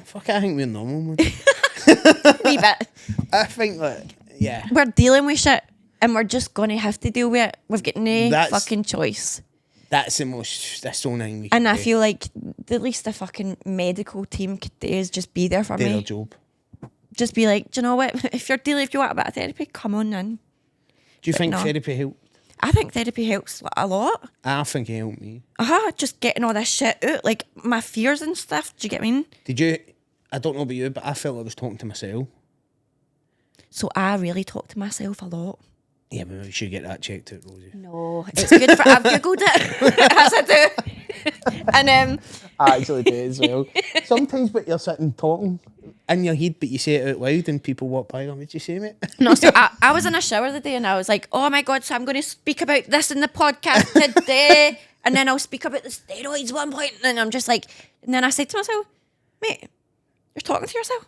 Fuck, I think we're normal. Wee bit. I think that, yeah. We're dealing with shit. And we're just going to have to deal with it. We've got no fucking choice. That's the only thing we can And I do. feel like the least the fucking medical team could do is just be there for me. Their job. Just be like, do you know what? If you want a bit of therapy, come on in. Do you think therapy helped? I think therapy helps a lot. I think it helped me. Just getting all this shit out. Like, my fears and stuff. Do you get what I mean? Did you? I don't know about you, but I felt I was talking to myself. So I really talk to myself a lot. Yeah, maybe we should get that checked out, Rosie. No, it's good for. I've googled it as I do, and I actually do as well. Sometimes, but you're sitting talking in your head, but you say it out loud, and people walk by. What did you say, mate? No, so I was in a shower the day, and I was like, "Oh my god!" So I'm going to speak about this in the podcast today, and then I'll speak about the steroids one point, and then I'm just like, and then I said to myself, "Mate, you're talking to yourself."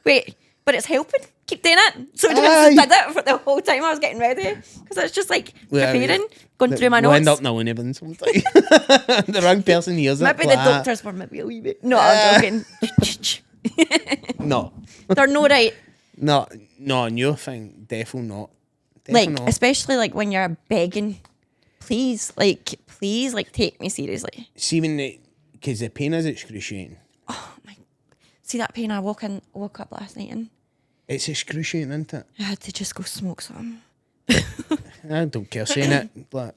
Wait. But it's helping. Keep doing it. So I just did it for the whole time I was getting ready. Because it's just like preparing, going through my notes. We'll end up knowing even sometimes. The wrong person hears it. Maybe the doctors were maybe a wee bit. No, I'm joking. No. They're no right. No, on your thing, definitely not. Like, especially like when you're begging, please, take me seriously. See, because the pain is excruciating. Oh my. See that pain I woke up last night in? It's excruciating, isn't it? I had to just go smoke some. I don't care saying it, but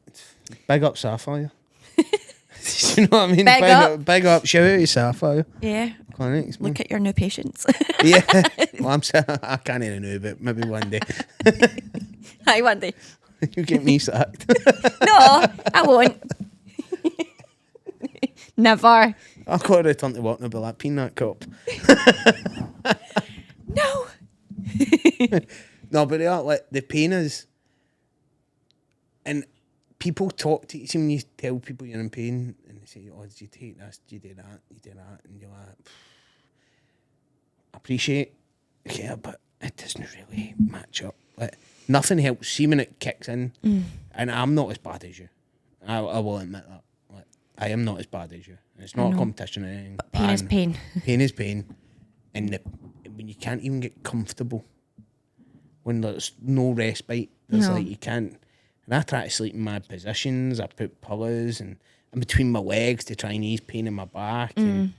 big up Sapphire. You know what I mean? Big up. Big up. Shout out to Sapphire. Yeah. clinics. Look at your new patients. Yeah. Well, I can't even know, but maybe one day. Hi, one day. You get me sacked. No, I won't. Never. I've got to return to work and I'll be like, peanut cup. No. No, but they are like, the pain is, and people talk to you, see when you tell people you're in pain, and they say, oh, did you take this, did you do that, and you're like, I appreciate, yeah, but it doesn't really match up. Like, nothing helps. See when it kicks in, and I'm not as bad as you. I will admit that. Like, I am not as bad as you. It's not a competition or anything. But pain is pain. Pain is pain. And when you can't even get comfortable, when there's no respite, there's like you can't. And I try to sleep in mad positions. I put pillows and in between my legs to try and ease pain in my back. And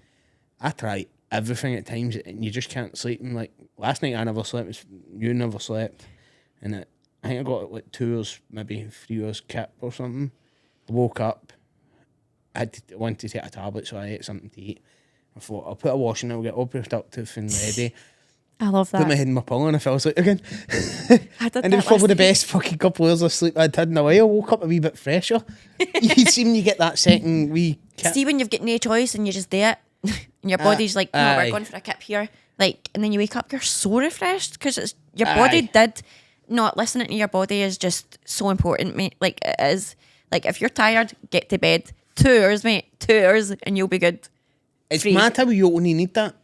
I try everything at times, and you just can't sleep. And like last night, I never slept. You never slept, and I think I got like 2 hours, maybe 3 hours kip or something. I woke up. I wanted to take a tablet, so I ate something to eat. I thought, I'll put a wash and I'll get all productive and ready. I love that. Put my head in my pillow and I fell asleep again. I did and that it was probably last the night. best fucking couple of hours of sleep I'd had in a while. I woke up a wee bit fresher. You see when you get that second wee kip. See when you've got no choice and you just do it, and your body's like, no, aye. we're going for a kip here. Like, and then you wake up, you're so refreshed because it's your body did. Not listening to your body is just so important, mate. Like it is. Like if you're tired, get to bed. 2 hours, mate. 2 hours, and you'll be good. It's Free. mad how you only need that.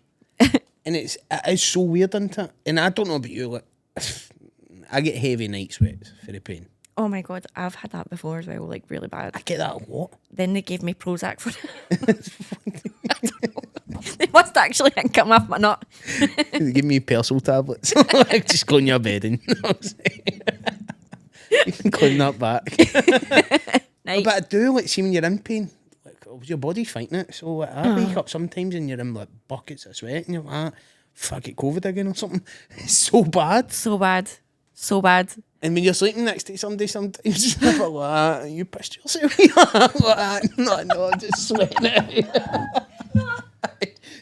And it is so weird, isn't it? And I don't know about you, like, I get heavy night sweats for the pain. Oh my god, I've had that before as well, like really bad. I get that a lot. Then they gave me Prozac for it. I don't know. They must actually come off my nut. They give me personal tablets. Like, just go in your bed and you can clean that back. Night. But I do, like, see when you're in pain, like, your body's fighting it. So like, I wake up sometimes and you're in like buckets of sweat and you're like, fuck, I get COVID again or something. It's so bad. So bad. So bad. And when you're sleeping next to somebody, sometimes you're like, you pissed yourself. Like, no, I'm just sweating it.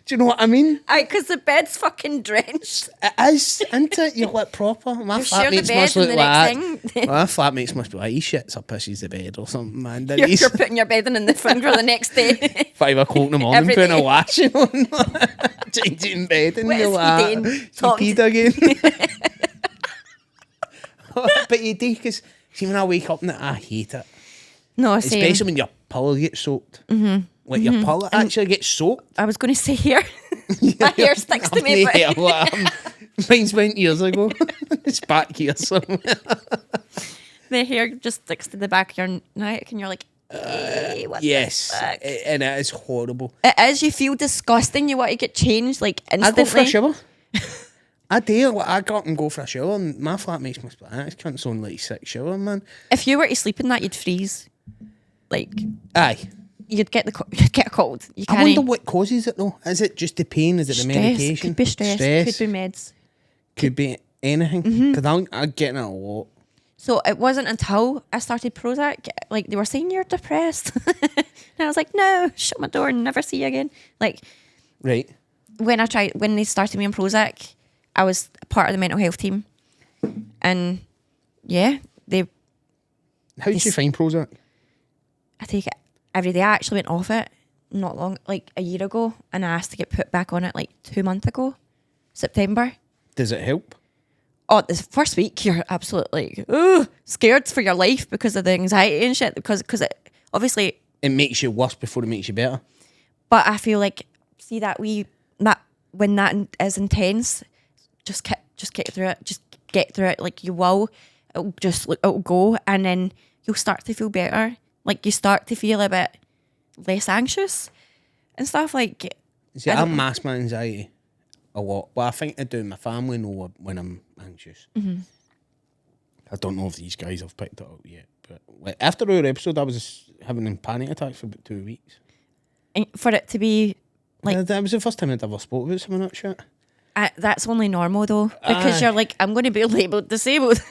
Do you know what I mean? Aye, because the bed's fucking drenched. It is, isn't it? You're like proper. My You share the flatmates bed must and look the like next that. My flatmates must be like, he shits or pisses the bed or something, man. You're putting your bedding in the finger the next day. 5 o'clock in the morning, Every putting a day. washing on, changing bed, and What you're is he like, doing? he Talk peed to- again. But you do, because see, when I wake up, I hate it. No, same. Especially when your pillow gets soaked. Mm-hmm. Like your pillow actually gets soaked. I was going to say hair. My hair sticks to me. I've no But hair, mine's went years ago. It's back here somewhere. the hair just sticks to the back of your neck and you're like, hey, what Yes, the fuck? and it is horrible. It is. You feel disgusting. You want to get changed like I instantly. go for a shower. I do. Like, I go up and go for a shower, and my flatmates must be like, this cunt's on like 6 shower, man. If you were to sleep in that, you'd freeze. Like, Aye. you'd get a cold. You I can't. wonder what causes it though. Is it just the pain? Is it the medication? Could be stress. Could be meds. Could be anything. Because I'm getting it a lot. So it wasn't until I started Prozac, like they were saying you're depressed, and I was like, no, shut my door and never see you again. Like Right. when they started me on Prozac, I was part of the mental health team, and yeah, How did you find Prozac? I take it every day. I actually went off it not long, like a year ago, and I asked to get put back on it like 2 months ago, September. Does it help? Oh, this first week you're absolutely like, scared for your life because of the anxiety and shit. Because it obviously It makes you worse before it makes you better. But I feel like, see that when that is intense, just get through it. Just get through it. Like you will, it'll go, and then you'll start to feel better. Like you start to feel a bit less anxious and stuff. Like See, I mask my anxiety a lot. Well, I think I do. My family know when I'm anxious. Mm-hmm. I don't know if these guys have picked it up yet, but like, after our episode, I was having panic attacks for about 2 weeks. and for it to be like That was the first time I'd ever spoke about some of that shit. that's only normal though, because Aye. you're like, I'm going to be labelled disabled.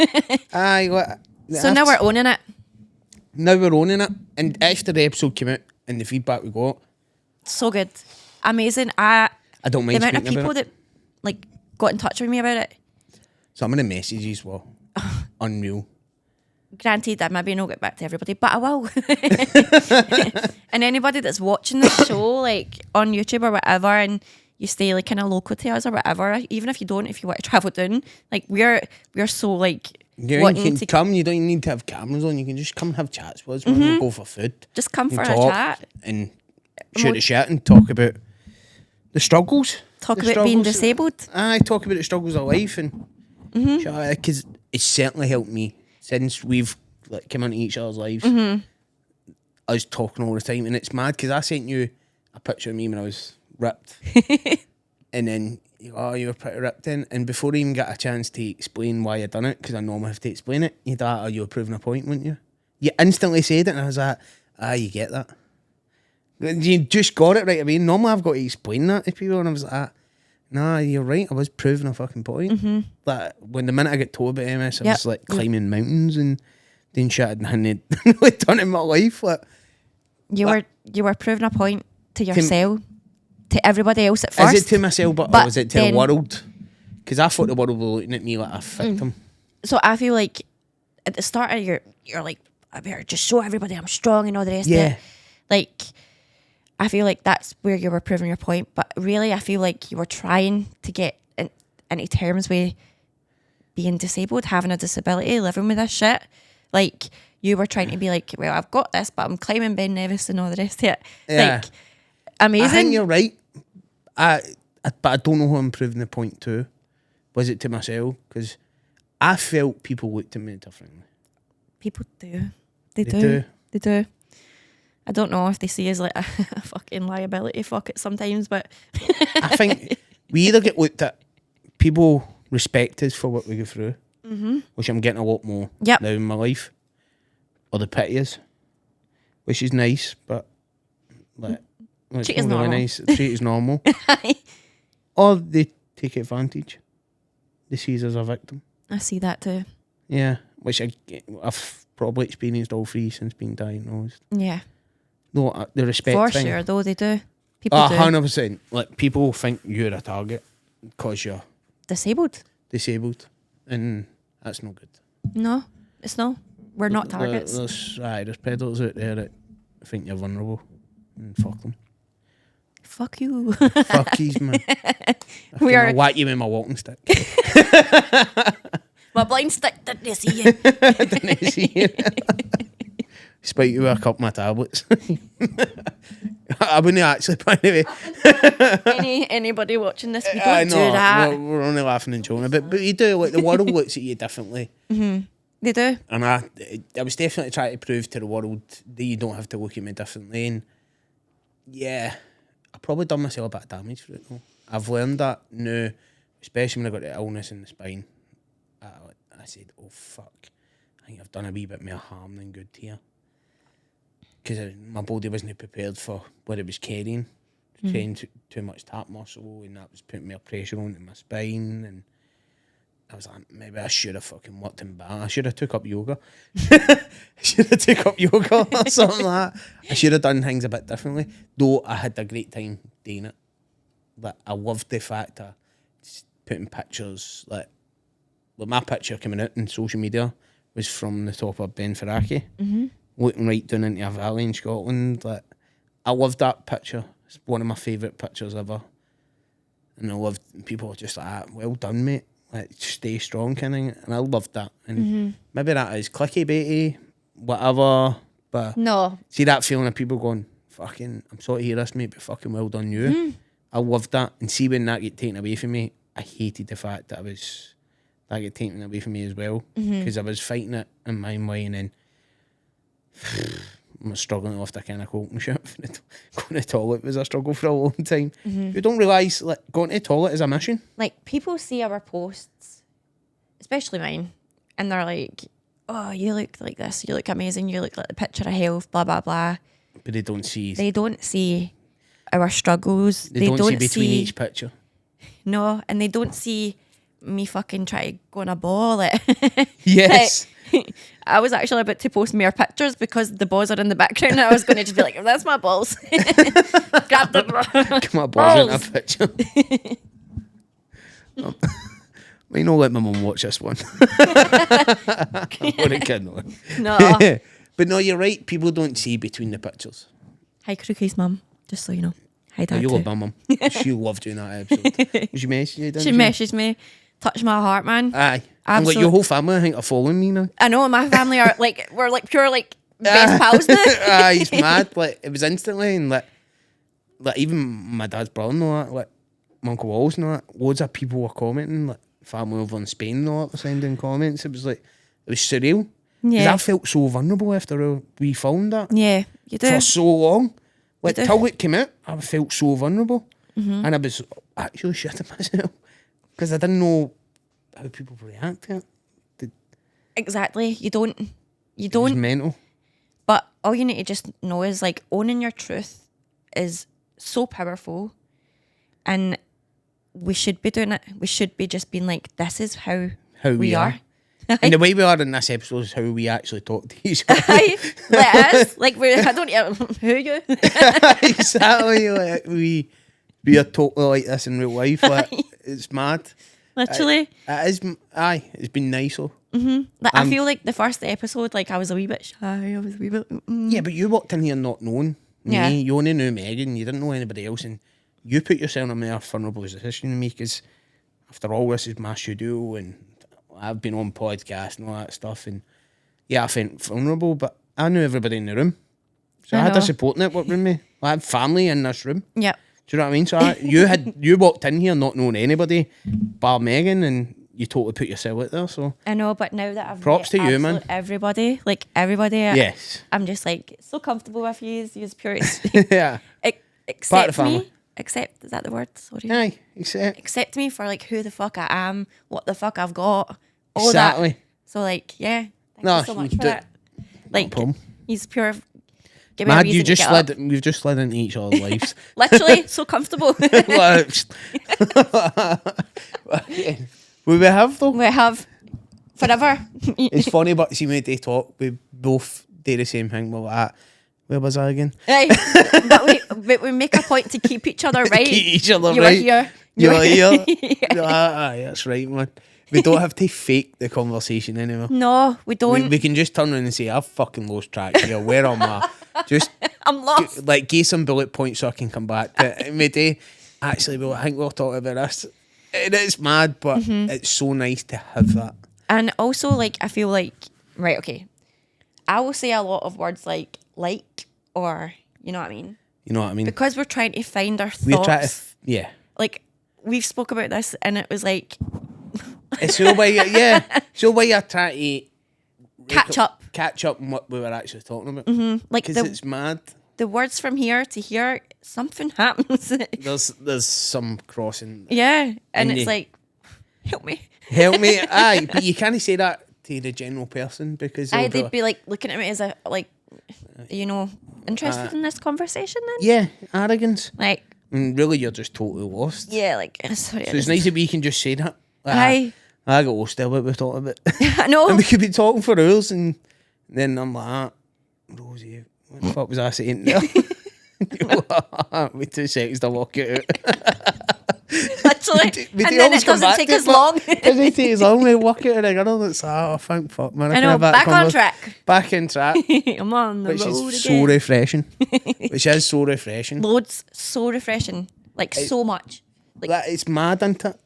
Aye, like, So now we're owning it. Now we're owning it, and after the episode came out and the feedback we got, So good, amazing. I I don't the mind amount of speaking people about it. that like got in touch with me about it. Some of the messages were unreal. Granted, I maybe not get back to everybody, but I will. And anybody that's watching this show, like on YouTube or whatever, and you stay like kind of local to us or whatever, even if you don't, if you want to travel down, like we're so like Yeah, you wanting can to come. You don't even need to have cameras on. You can just come and have chats with us. We'll go for food. just come and for a talk chat, and shoot the shit and talk about the struggles. talk The about being struggles. disabled. I talk about the struggles of life and because it's certainly helped me since we've like come into each other's lives. Us talking all the time, and it's mad because I sent you a picture of me when I was ripped, and then you were pretty ripped in, and before I even got a chance to explain why I done it, because I normally have to explain it, you'd like, you were proving a point, wouldn't you? You instantly said it, and I was like, you get that. You just got it right away. Normally I've got to explain that to people, and I was like, nah, you're right, I was proving a fucking point. Like, when the minute I got told about MS, I was like climbing mountains and doing shit I hadn't really done in my life. Like, You were proving a point to yourself, to everybody else at first. is it to myself, or was it to the world? Because I thought the world was looking at me like a victim. So I feel like at the start of you're like, I better just show everybody I'm strong and all the rest of Yeah. it. Like, I feel like that's where you were proving your point. But really, I feel like you were trying to get into terms with being disabled, having a disability, living with this shit. Like, you were trying to be like, well, I've got this, but I'm climbing Ben Nevis and all the rest of it. Yeah. Like, amazing. I think you're right. But I don't know who I'm proving the point to. Was it to myself? Because I felt people looked at me differently. People do. They They do. do. They do. I don't know if they see us like a fucking liability fuck it sometimes, but I think we either get looked at, people respect us for what we go through, which I'm getting a lot more now in my life, or the pity us, which is nice, but like, it's treat us not really normal. nice. Treat us normal. Or they take advantage. They see us as a victim. I see that too. Yeah, which I've probably experienced all three since being diagnosed. Yeah. No, the respect For thing. sure, though, they do. People do. 100%. Like, people think you're a target because you're Disabled? disabled, and that's no good. No, it's no. We're not targets. There's predators out there that think you're vulnerable, and fuck them. Fuck you. Fuckies, man. I'll whack you with my walking stick. My blind stick didn't see you. Didn't see you. Spike you with a couple of my tablets. I wouldn't actually, but anyway. Anybody watching this, we don't do that. We're only laughing and joking a bit, but you do, like, the world looks at you differently. They do. And I was definitely trying to prove to the world that you don't have to look at me differently. And yeah, I probably done myself a bit of damage for it though. I've learned that now, especially when I got the illness in the spine. I said, oh fuck, I think I've done a wee bit more harm than good here. Because my body wasn't prepared for what it was carrying. Carrying too much tap muscle, and that was putting more pressure onto my spine. And I was like, maybe I should have fucking worked in back. I should have took up yoga. I should have took up yoga or something like that. I should have done things a bit differently. Though I had a great time doing it. Like, I loved the fact of putting pictures, like my picture coming out in social media was from the top of Ben Ferraki, looking right down into a valley in Scotland. Like, I loved that picture. It's one of my favourite pictures ever. And I loved people were just like, well done, mate. Like, stay strong kind of thing. And I loved that. And maybe that is clickbaity, whatever. But No. see that feeling of people going, fucking, I'm sorry to hear this, mate, but fucking well done you. I loved that. And see when that get taken away from me, I hated the fact that that get taken away from me as well. Because I was fighting it in my mind, and then I was struggling to lift a can of Coke and shit. Going to the toilet was a struggle for a long time. You don't realise, like, going to the toilet is a mission. Like, people see our posts, especially mine, and they're like, oh, you look like this, you look amazing, you look like the picture of health, blah, blah, blah. But they don't see. They don't see our struggles. They don't see between each picture. No, and they don't see me fucking try to go on a ball. Like, Yes. I was actually about to post more pictures because the balls are in the background and I was going to just be like, that's my balls. Grab the Get my balls in a picture. You know, let my mum watch this one. I'm only kidding. No. But no, you're right. People don't see between the pictures. Hi, Crookie's mum, just so you know. Hi, Oh, Dad. you too. love my mum. She loved doing that episode. She messaged you, didn't She messaged me, touched my heart, man. Aye. And like your whole family, I think, are following me now. I know, my family are like, we're like pure like best pals now. Aye, he's mad. Like, it was instantly, and like even my dad's brother and all that, like my Uncle Walls and all that, loads of people were commenting, like family over in Spain and all that were sending comments. It was like, it was surreal. Yeah. Because I felt so vulnerable after we filmed that. Yeah, you do. For so long. Like, do. till it came out, I felt so vulnerable. And I was actually shitting myself. Because I didn't know how people would react to it. Exactly. You don't. It was mental. But all you need to just know is like owning your truth is so powerful, and we should be doing it. We should be just being like, this is how we are. And the way we are in this episode is how we actually talk to each other. Let us. Like, I don't who are you? Exactly. Like, we are totally like this in real life. Like, it's mad. Literally. It is. Aye, it's been nice though. Like, I feel like the first episode, like I was a wee bit shy. I was a wee bit. Yeah, but you walked in here not knowing me. Yeah. You only knew Megan. You didn't know anybody else, and you put yourself in a more vulnerable position than me. Because after all, this is my studio, and I've been on podcasts and all that stuff. And yeah, I felt vulnerable, but I knew everybody in the room, so I had a support network with me. I had family in this room. Yep. Do you know what I mean? So you walked in here not knowing anybody, bar Megan, and you totally put yourself out there. So I know, but now that I've props met to you, man. everybody, Yes. I'm just like so comfortable with you. You're pure. Yeah. Accept family. me. Accept, is that the word? Sorry. Aye. Accept me for like who the fuck I am, what the fuck I've got, all Exactly. that. So like, yeah. Thank No, you so much you for do- that. Like, problem. he's pure. Give me a Mad, reason to get up. we've just slid into each other's lives. Literally, so comfortable. Will we have though? We have forever. It's funny, but see when they talk, we both do the same thing. We're like, where was I again? Right. but we make a point to keep each other right. Keep each other you right. Were here. You were here. Yeah. Aye, that's right, man. We don't have to fake the conversation anymore. No, we don't. We can just turn around and say, I've fucking lost track here. Where am I? Just I'm lost. give some bullet points so I can come back to it. And we do. Actually, I think we'll talk about this. And it's mad, but it's so nice to have that. And also, like, I feel like, right, okay. I will say a lot of words like, or, you know what I mean? You know what I mean? Because we're trying to find our thoughts. We're trying to, yeah. Like, we've spoke about this and it was like... It's so why, so why you're trying to... Catch up on what we were actually talking about. Like, Because it's mad. The words from here to here, something happens. There's some crossing. Yeah, and it's you- like, help me. Help me. Aye, but you can't say that to the general person because They'd be like looking at me as a, like, you know, interested in this conversation then? yeah, arrogance. Like, And really, you're just totally lost. yeah, like, sorry. So it's nice that we can just say that. Like, Aye. I got lost there what we're talking about. I know. And we could be talking for hours and then I'm like, Rosie, what the fuck was I saying there? With 2 seconds to walk it out. Literally. We And do then always it come doesn't back take to us it, but long. It doesn't take us long. We walk it and I go, it's thank fuck, man. I know, back on track. Back on track. I'm on the Which road is again. so refreshing. Which is so refreshing. Loads, so refreshing. Like, so much. Like, It's mad, isn't it?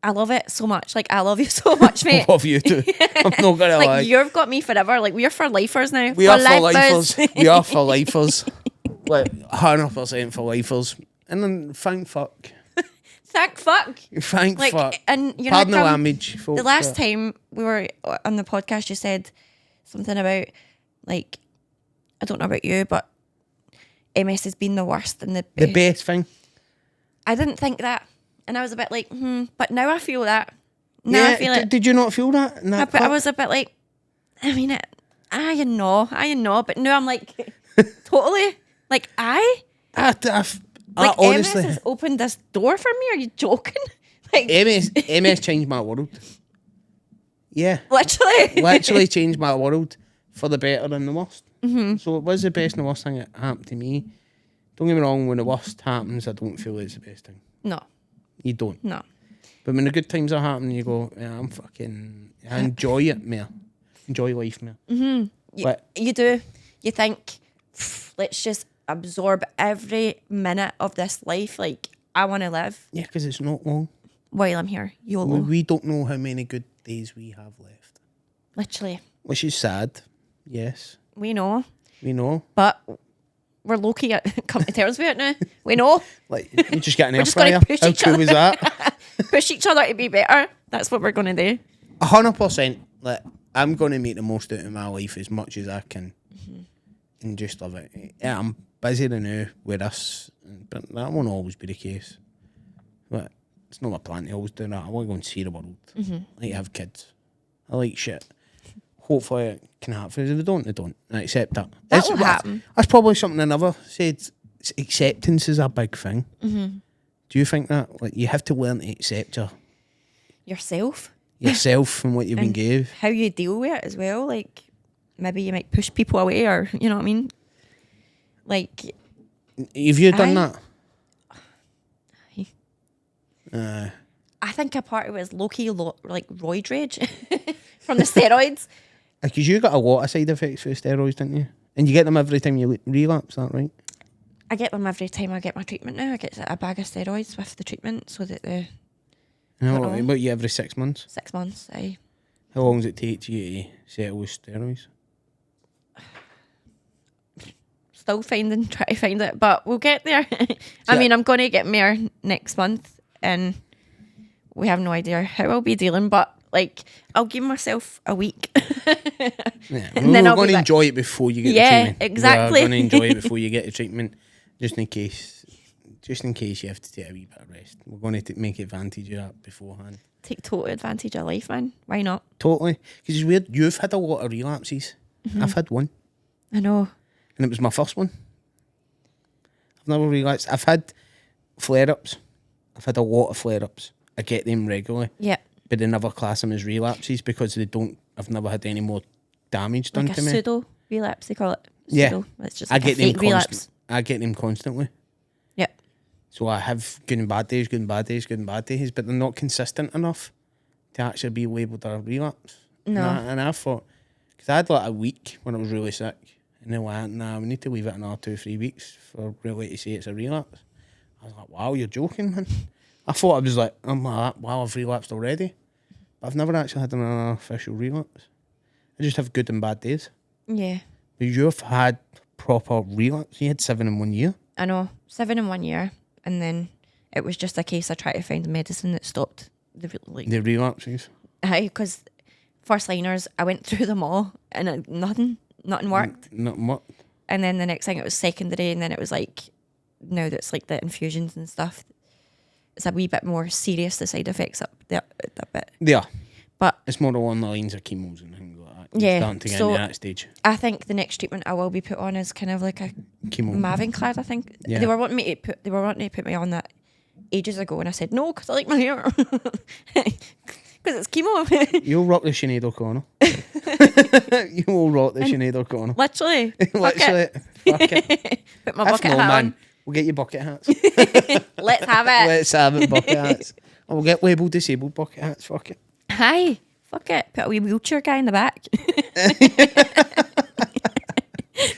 I love it so much. Like, I love you so much, mate. I love you too. I'm not gonna Like, lie. you've got me forever. Like, we're for lifers now. We are for lifers. We are for lifers. Like 100% for lifers. And then thank fuck. Thank fuck. Thank Like, fuck. and you know, Pardon the language, folks. the last time we were on the podcast, you said something about, like, I don't know about you, but MS has been the worst and the best. The best thing. I didn't think that. And I was a bit like, but now I feel that. Now I feel it. Did you not feel that? In that But I clip? was a bit like, I mean, I know. But now I'm like, totally. Like, I like, honestly, MS has opened this door for me. Are you joking? Like, MS changed my world. Yeah. Literally. Changed my world for the better and the worst. Mm-hmm. So it was the best and the worst thing that happened to me. Don't get me wrong, when the worst happens, I don't feel it's the best thing. No. You don't. No. But when the good times are happening, you go, yeah, I enjoy it more. Enjoy life more. Mm-hmm. You do. You think, let's just absorb every minute of this life. Like, I want to live. Yeah, because it's not long. While I'm here. YOLO. We don't know how many good days we have left. Literally. Which is sad. Yes. We know. But we're low-key come to terms with it now. We know. Like, you just get an air just going fryer. to push How each cool other. was that? Push each other to be better. That's what we're going to do. 100%. Like, I'm going to make the most out of my life as much as I can. And just love it. Yeah, I'm busy now with this, but that won't always be the case. But it's not my plan to always do that. I want to go and see the world. I like to have kids. I like shit. Hopefully it can happen. If they don't, they don't. I accept that. That will happen. That's probably something I never said. Acceptance is a big thing. Do you think that? Like, you have to learn to accept yourself and what you've been gave. How you deal with it as well. Like, maybe you might push people away, or you know what I mean. Like, have you done that? I think a part of it is low-key like roid rage from the steroids. Because you got a lot of side effects for steroids, didn't you? And you get them every time you relapse, is that right? I get them every time I get my treatment now. I get a bag of steroids with the treatment so that the... No, about you every 6 months? 6 months, aye. How long does it take you to settle with steroids? Still trying to find it, but we'll get there. I mean, I'm going to get more next month, and we have no idea how I'll be dealing, but like, I'll give myself a week. Yeah, and then we're going to enjoy it before you get the treatment. Yeah, exactly. We're going to enjoy it before you get the treatment, just in case you have to take a wee bit of rest. We're going to make advantage of that beforehand. Take total advantage of life, man. Why not? Totally. Because it's weird, you've had a lot of relapses. I've had one. I know. And it was my first one. I've never relapsed. I've had flare-ups. I've had a lot of flare-ups. I get them regularly. Yeah. But they never class them as relapses because I've never had any more damage done like to me. Like a pseudo relapse, they call it. Pseudo. Yeah. It's just like a fake relapse. I get them constantly. Yeah. So I have good and bad days, but they're not consistent enough to actually be labelled a relapse. No. And I thought, because I had like a week when I was really sick, and they went, nah, we need to leave it another 2-3 weeks for really to say it's a relapse. I was like, wow, you're joking, man. I thought I was like, wow, I've relapsed already. But I've never actually had an official relapse. I just have good and bad days. Yeah. But you've had proper relapse. You had 7 in 1 year. I know, 7 in 1 year. And then it was just a case of trying to find the medicine that stopped the relapses. Aye, because first liners, I went through them all and nothing worked. Nothing worked. And then the next thing, it was secondary, and then it was like, now that's like the infusions and stuff, it's a wee bit more serious, the side effects up there a bit. Yeah. But it's more along the lines of chemos and things like that. You're starting to get into that stage. I think the next treatment I will be put on is kind of like a chemo Mavenclad, I think. Yeah. They were wanting to put me on that ages ago, and I said no because I like my hair. Because it's chemo. You'll rock the Sinead O'Connor. You will rock the Sinead O'Connor. Literally. Literally. Fuck it. Put my bucket hat on. We'll get you bucket hats. Let's have it. Let's have it, bucket hats. And we'll get labelled disabled bucket hats. Fuck it. Hi. Fuck it. Put a wee wheelchair guy in the back.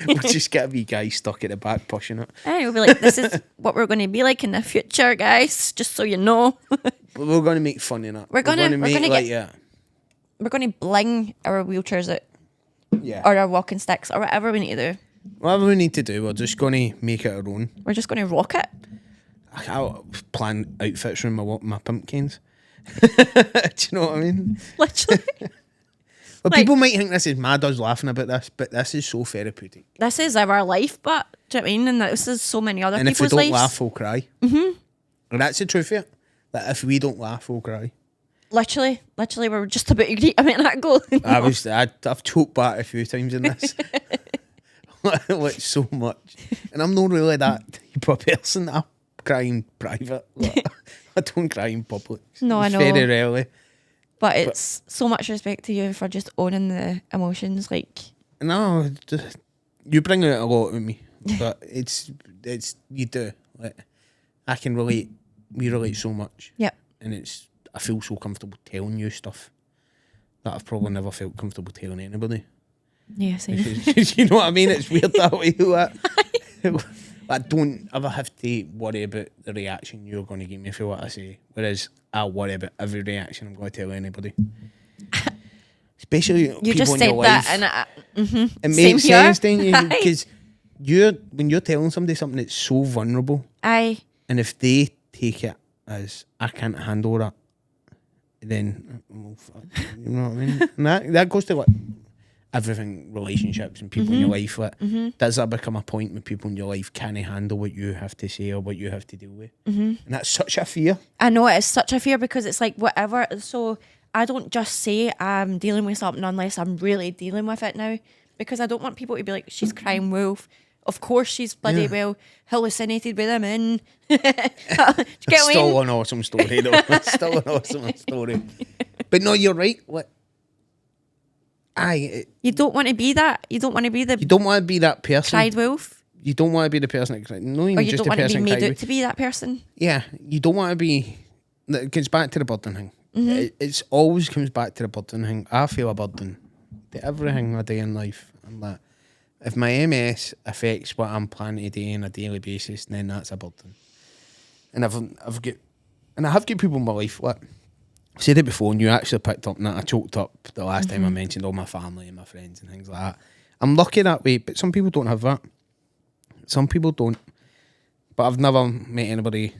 We'll just get a wee guy stuck at the back pushing it. Hey, we'll be like, this is what we're going to be like in the future, guys. Just so you know. But we're going to make fun of that. We're going to We're going to bling our wheelchairs out. Yeah. Or our walking sticks or whatever we need to do. Whatever we need to do, we're just going to make it our own. We're just going to rock it. I'll plan outfits from my pumpkins. Do you know what I mean? Literally. Well, people might think this is mad us laughing about this, but this is so therapeutic. This is our life, but do you know what I mean? And this is so many other people's lives. And if we don't laugh, we'll cry. Mm-hmm. And that's the truth of it. That if we don't laugh, we'll cry. Literally, we're just about to greet him at that goal. I've choked back a few times in this. Like so much. And I'm not really that type of person. I cry in private. I don't cry in public. No, I know. Very rarely. But it's so much respect to you for just owning the emotions. Like, no, you bring out a lot with me, but it's you do. Like, I can relate. We relate so much. yep. And I feel so comfortable telling you stuff that I've probably never felt comfortable telling anybody. Yeah, same. You know what I mean? It's weird that way. I don't ever have to worry about the reaction you're going to give me for what I say. Whereas I worry about every reaction I'm going to tell anybody. Especially You people just in said your life. that, and It makes sense, don't you? Because when you're telling somebody something that's so vulnerable, aye, and if they take it as I can't handle that, then well, fuck, you know what I mean. And that goes to like everything, relationships and people in your life. Like, does that become a point when people in your life can't handle what you have to say or what you have to deal with? And that's such a fear. I know it is such a fear because it's like whatever. So I don't just say I'm dealing with something unless I'm really dealing with it now, because I don't want people to be like, she's crying wolf. Of course she's bloody well hallucinated with him in. Do you get what I Still mean? an awesome story though. Still an awesome story. But no, you're right. Like, You don't want to be that. You don't want to be the you don't want to be that person. cried wolf. You don't want to be the person that cried. No, Or even you just don't the want to be person made cried. out to be that person. Yeah, you don't want to be. It gets back to the burden thing. It's always comes back to the burden thing. I feel a burden to everything I do in life. I'm like, if my MS affects what I'm planning to do on a daily basis, then that's a burden. And I have got people in my life. Like, I said it before, and you actually picked up on that. I choked up the last time I mentioned all my family and my friends and things like that. I'm lucky that way, but some people don't have that. Some people don't. But I've never met anybody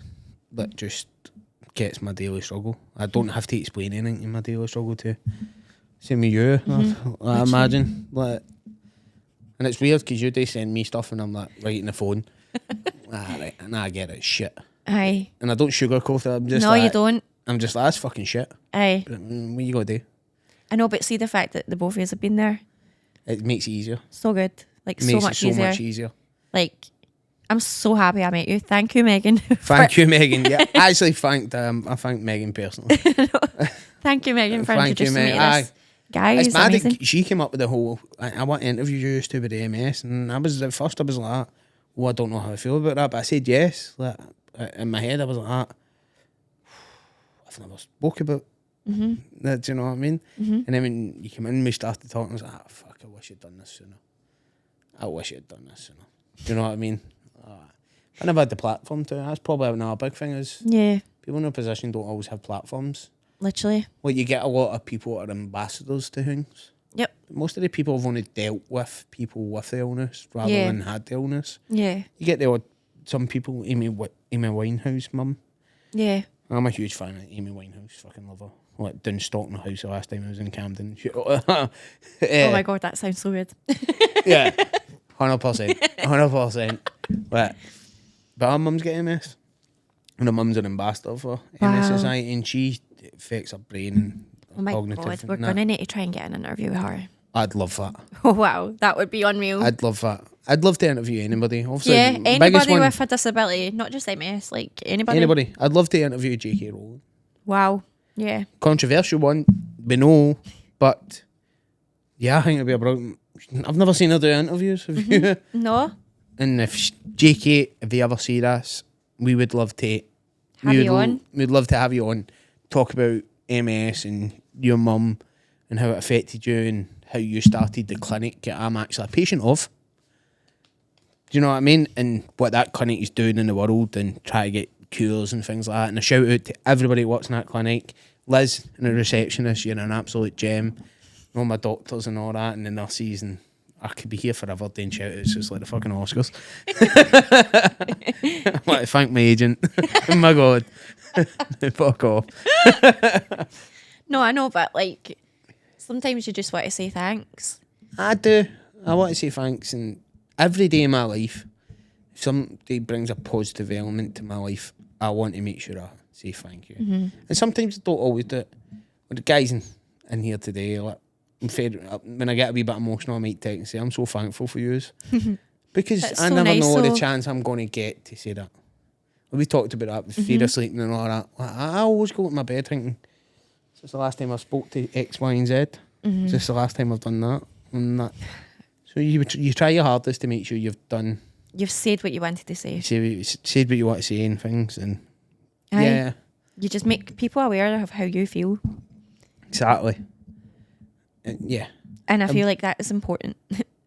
that just gets my daily struggle. I don't have to explain anything in my daily struggle to. Same with you, I imagine. Like, and it's weird because you do send me stuff and I'm like writing the phone. Right, and I get it, shit. Aye. And I don't sugarcoat it. I'm just No, like, you don't. I'm just like, that's fucking shit. Aye. But, what you gotta do? I know, but see the fact that the both of us have been there. It makes it easier. So good. Like, It so makes much it so easier. much easier. Like, I'm so happy I met you. Thank you, Megan. Thank you, Megan. Yeah, I actually I thanked Megan personally. Thank you, Megan, for Thank you, introducing me to Meg. this guy. It's He's mad amazing. that she came up with the whole. I want to interview you to with the MS, and I was at first I was like, "Oh, I don't know how I feel about that," but I said yes. Like, in my head, I was like, "I've never spoke about that." Do you know what I mean? And then when you came in, and we started talking. I was like, "Fuck! I wish I'd done this sooner. I wish I'd done this sooner." Do you know what I mean? I never had the platform to. That's probably another big thing. Is Yeah, people in a position don't always have platforms. literally. Well, you get a lot of people that are ambassadors to things. Yep. Most of the people have only dealt with people with the illness rather Yeah. than had the illness. Yeah. You get the odd, some people, Amy Winehouse mum. Yeah. I'm a huge fan of Amy Winehouse, fucking love her. Like down Stockton House the last time I was in Camden. Oh my God, that sounds so good. Yeah, 100%. 100%. But her mum's getting MS. And her mum's an ambassador for MS Wow. Society, and she affects her brain and Oh my cognitive. God, we're and going that. to need to try and get an interview with her. I'd love that. Oh wow, that would be unreal. I'd love that. I'd love to interview anybody. Obviously, Yeah, the biggest anybody one, with a disability, not just MS, like anybody. anybody. I'd love to interview J.K. Rowling. Wow. Yeah. Controversial one, we know, but yeah, I think it'd be a brilliant. I've never seen her do interviews. Have you? No. And if J.K., if you ever see this, we would love to Have you on? We'd love to have you on. Talk about MS and your mum and how it affected you and how you started the clinic that I'm actually a patient of. Do you know what I mean? And what that clinic is doing in the world and try to get cures and things like that. And a shout out to everybody who works in that clinic. Liz and the receptionist, you're an absolute gem. All my doctors and all that and the nurses, and I could be here forever doing shout outs. It's like the fucking Oscars. I want to thank my agent. Oh my God. Fuck off. No, I know, but like sometimes you just want to say thanks. I do. I want to say thanks, and every day in my life, if somebody brings a positive element to my life, I want to make sure I say thank you. And sometimes I don't always do it. But the guys in here today, like, when I get a wee bit emotional, I might text and say, I'm so thankful for you. Because That's I so never nice, know the though. chance I'm going to get to say that. We talked about that with fear of sleeping and all that. Like, I always go to my bed thinking, Since the last time I spoke to X, Y, and Z. Mm-hmm. Since the last time I've done that. And that. So you try your hardest to make sure you've said what you wanted to say. Said what you want to say and things. And Aye. yeah. You just make people aware of how you feel. Exactly. Yeah. And I feel like that is important.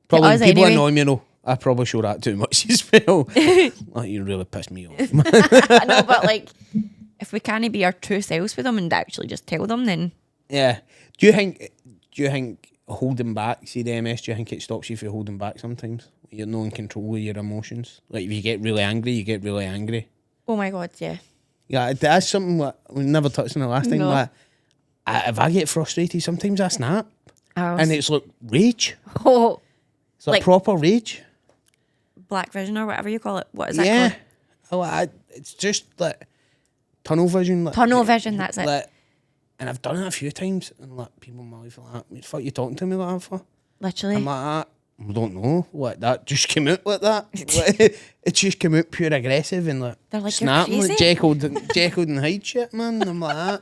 Probably us people anyway. annoy me, though. I probably show that too much as well. Like, you really pissed me off. I know, but like, if we can't be our true selves with them and actually just tell them, then Yeah. Do you think holding back, see the MS, do you think it stops you from holding back sometimes? You're not in control of your emotions. Like, if you get really angry, you get really angry. oh my god, yeah. Yeah, that's something that we never touched on the last time. No. Like, if I get frustrated, sometimes I snap. I was, And it's like rage. oh, It's like Like- proper rage. black vision or whatever you call it. What is that Yeah. called? It's just like tunnel vision. Like, Tunnel vision, that's it. Like, and I've done it a few times, and like people in my life are like, "What the fuck you talking to me like that for?" Literally. I'm like, I don't know. Like, that just came out like that. Like, it just came out pure aggressive and like They're like, "You're snapping like crazy." Jekyll and Hyde shit, man. And I'm like,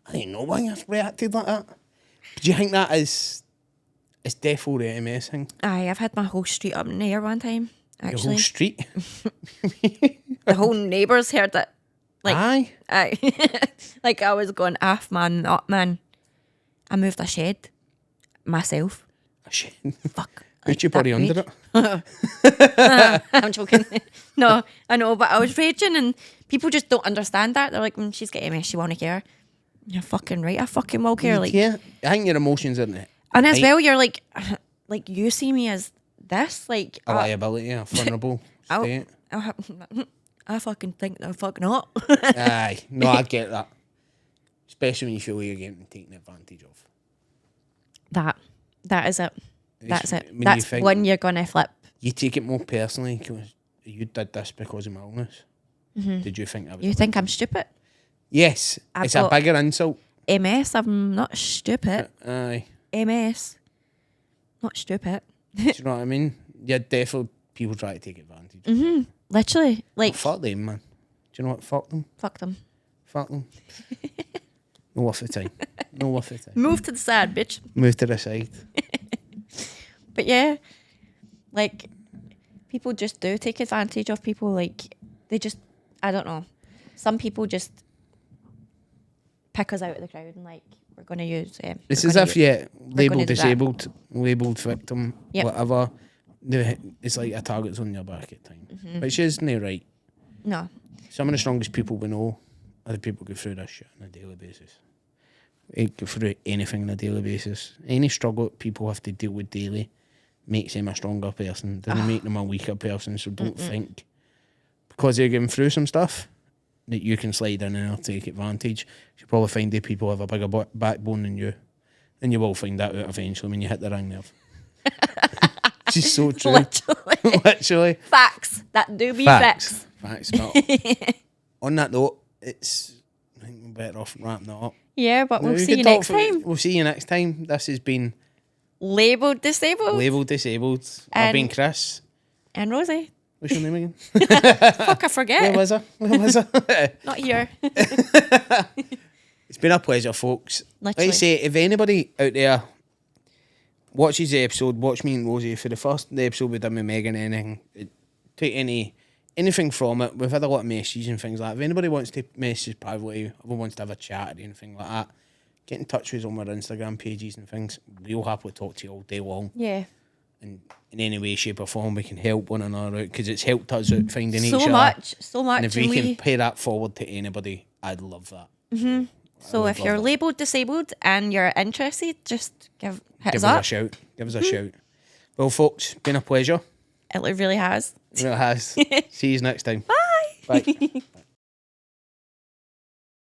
I didn't know why I've reacted like that. Do you think that is? It's definitely the MS thing. Aye, I've had my whole street up in the air one time. The Actually, whole street. the whole neighbours heard it. Like, Aye. aye. Like I was going, man, up, man. I moved a shed myself. Shit. Fuck. Put your body under it. I'm joking. No, I know, but I was raging and people just don't understand that. They're like, she's got MS, she won't care. You're fucking right, I fucking will care. Like, Yeah. I think your emotions are in it. and as Right. well, you're like you see me as this, like A liability, a vulnerable I'll- state. I fucking think they're fucking not. Aye. No, I get that. Especially when you feel like you're getting taken advantage of. That is it. That's it. When you That's think- when you're gonna flip. You take it more personally because you did this because of my illness. Did you think I was? You think I'm stupid? Yes. I've It's a got- bigger insult. MS, I'm not stupid. Aye. MS, not stupid. Do you know what I mean? Yeah, definitely people try to take advantage. Literally, like, Fuck them, man. Do you know what? Fuck them. fuck them. Fuck them. No worth the time. No worth the time. Move to the side, bitch. Move to the side. But yeah, like, people just do take advantage of people. Like, they just, I don't know. Some people just pick us out of the crowd and like, we're going to use. It's we're as gonna if use- you're labelled do that. disabled, labelled victim, Yep. whatever. It's like a target's on your back at times, which isn't right. No. Some of the strongest people we know are the people who go through this shit on a daily basis. They go through anything on a daily basis. Any struggle that people have to deal with daily makes them a stronger person. Doesn't make them a weaker person. So don't think because they're going through some stuff that you can slide in and take advantage. You'll probably find that people have a bigger backbone than you. And you will find that out eventually when you hit the ring nerve. It's just so true. Literally. Literally. Facts. That do be Facts. facts. Facts. But on that note, I think we're better off wrapping that up. Yeah, but we'll We see could you talk next time. We'll see you next time. This has been Labelled disabled. Labelled Disabled. I've been And- Chris. And Rosie. What's your name again? Fuck, I Where forget. was I? Where was I? Not here. It's been a pleasure, folks. Like I Literally. say, if anybody out there watches the episode, watch me and Rosie for the episode we done with Megan, take anything from it. We've had a lot of messages and things like that. If anybody wants to message privately, or wants to have a chat or anything like that, get in touch with us on our Instagram pages and things. We'll happily talk to you all day long. Yeah. And in any way, shape or form, we can help one another out because it's helped us out finding each So other. much. So much. And if we And can pay that forward to anybody, I'd love that. so if you're labelled disabled and you're interested, just hit Give us us a up. shout. Give us a shout. Well, folks, been a pleasure. It really has. It really has. See you next time. Bye. Bye.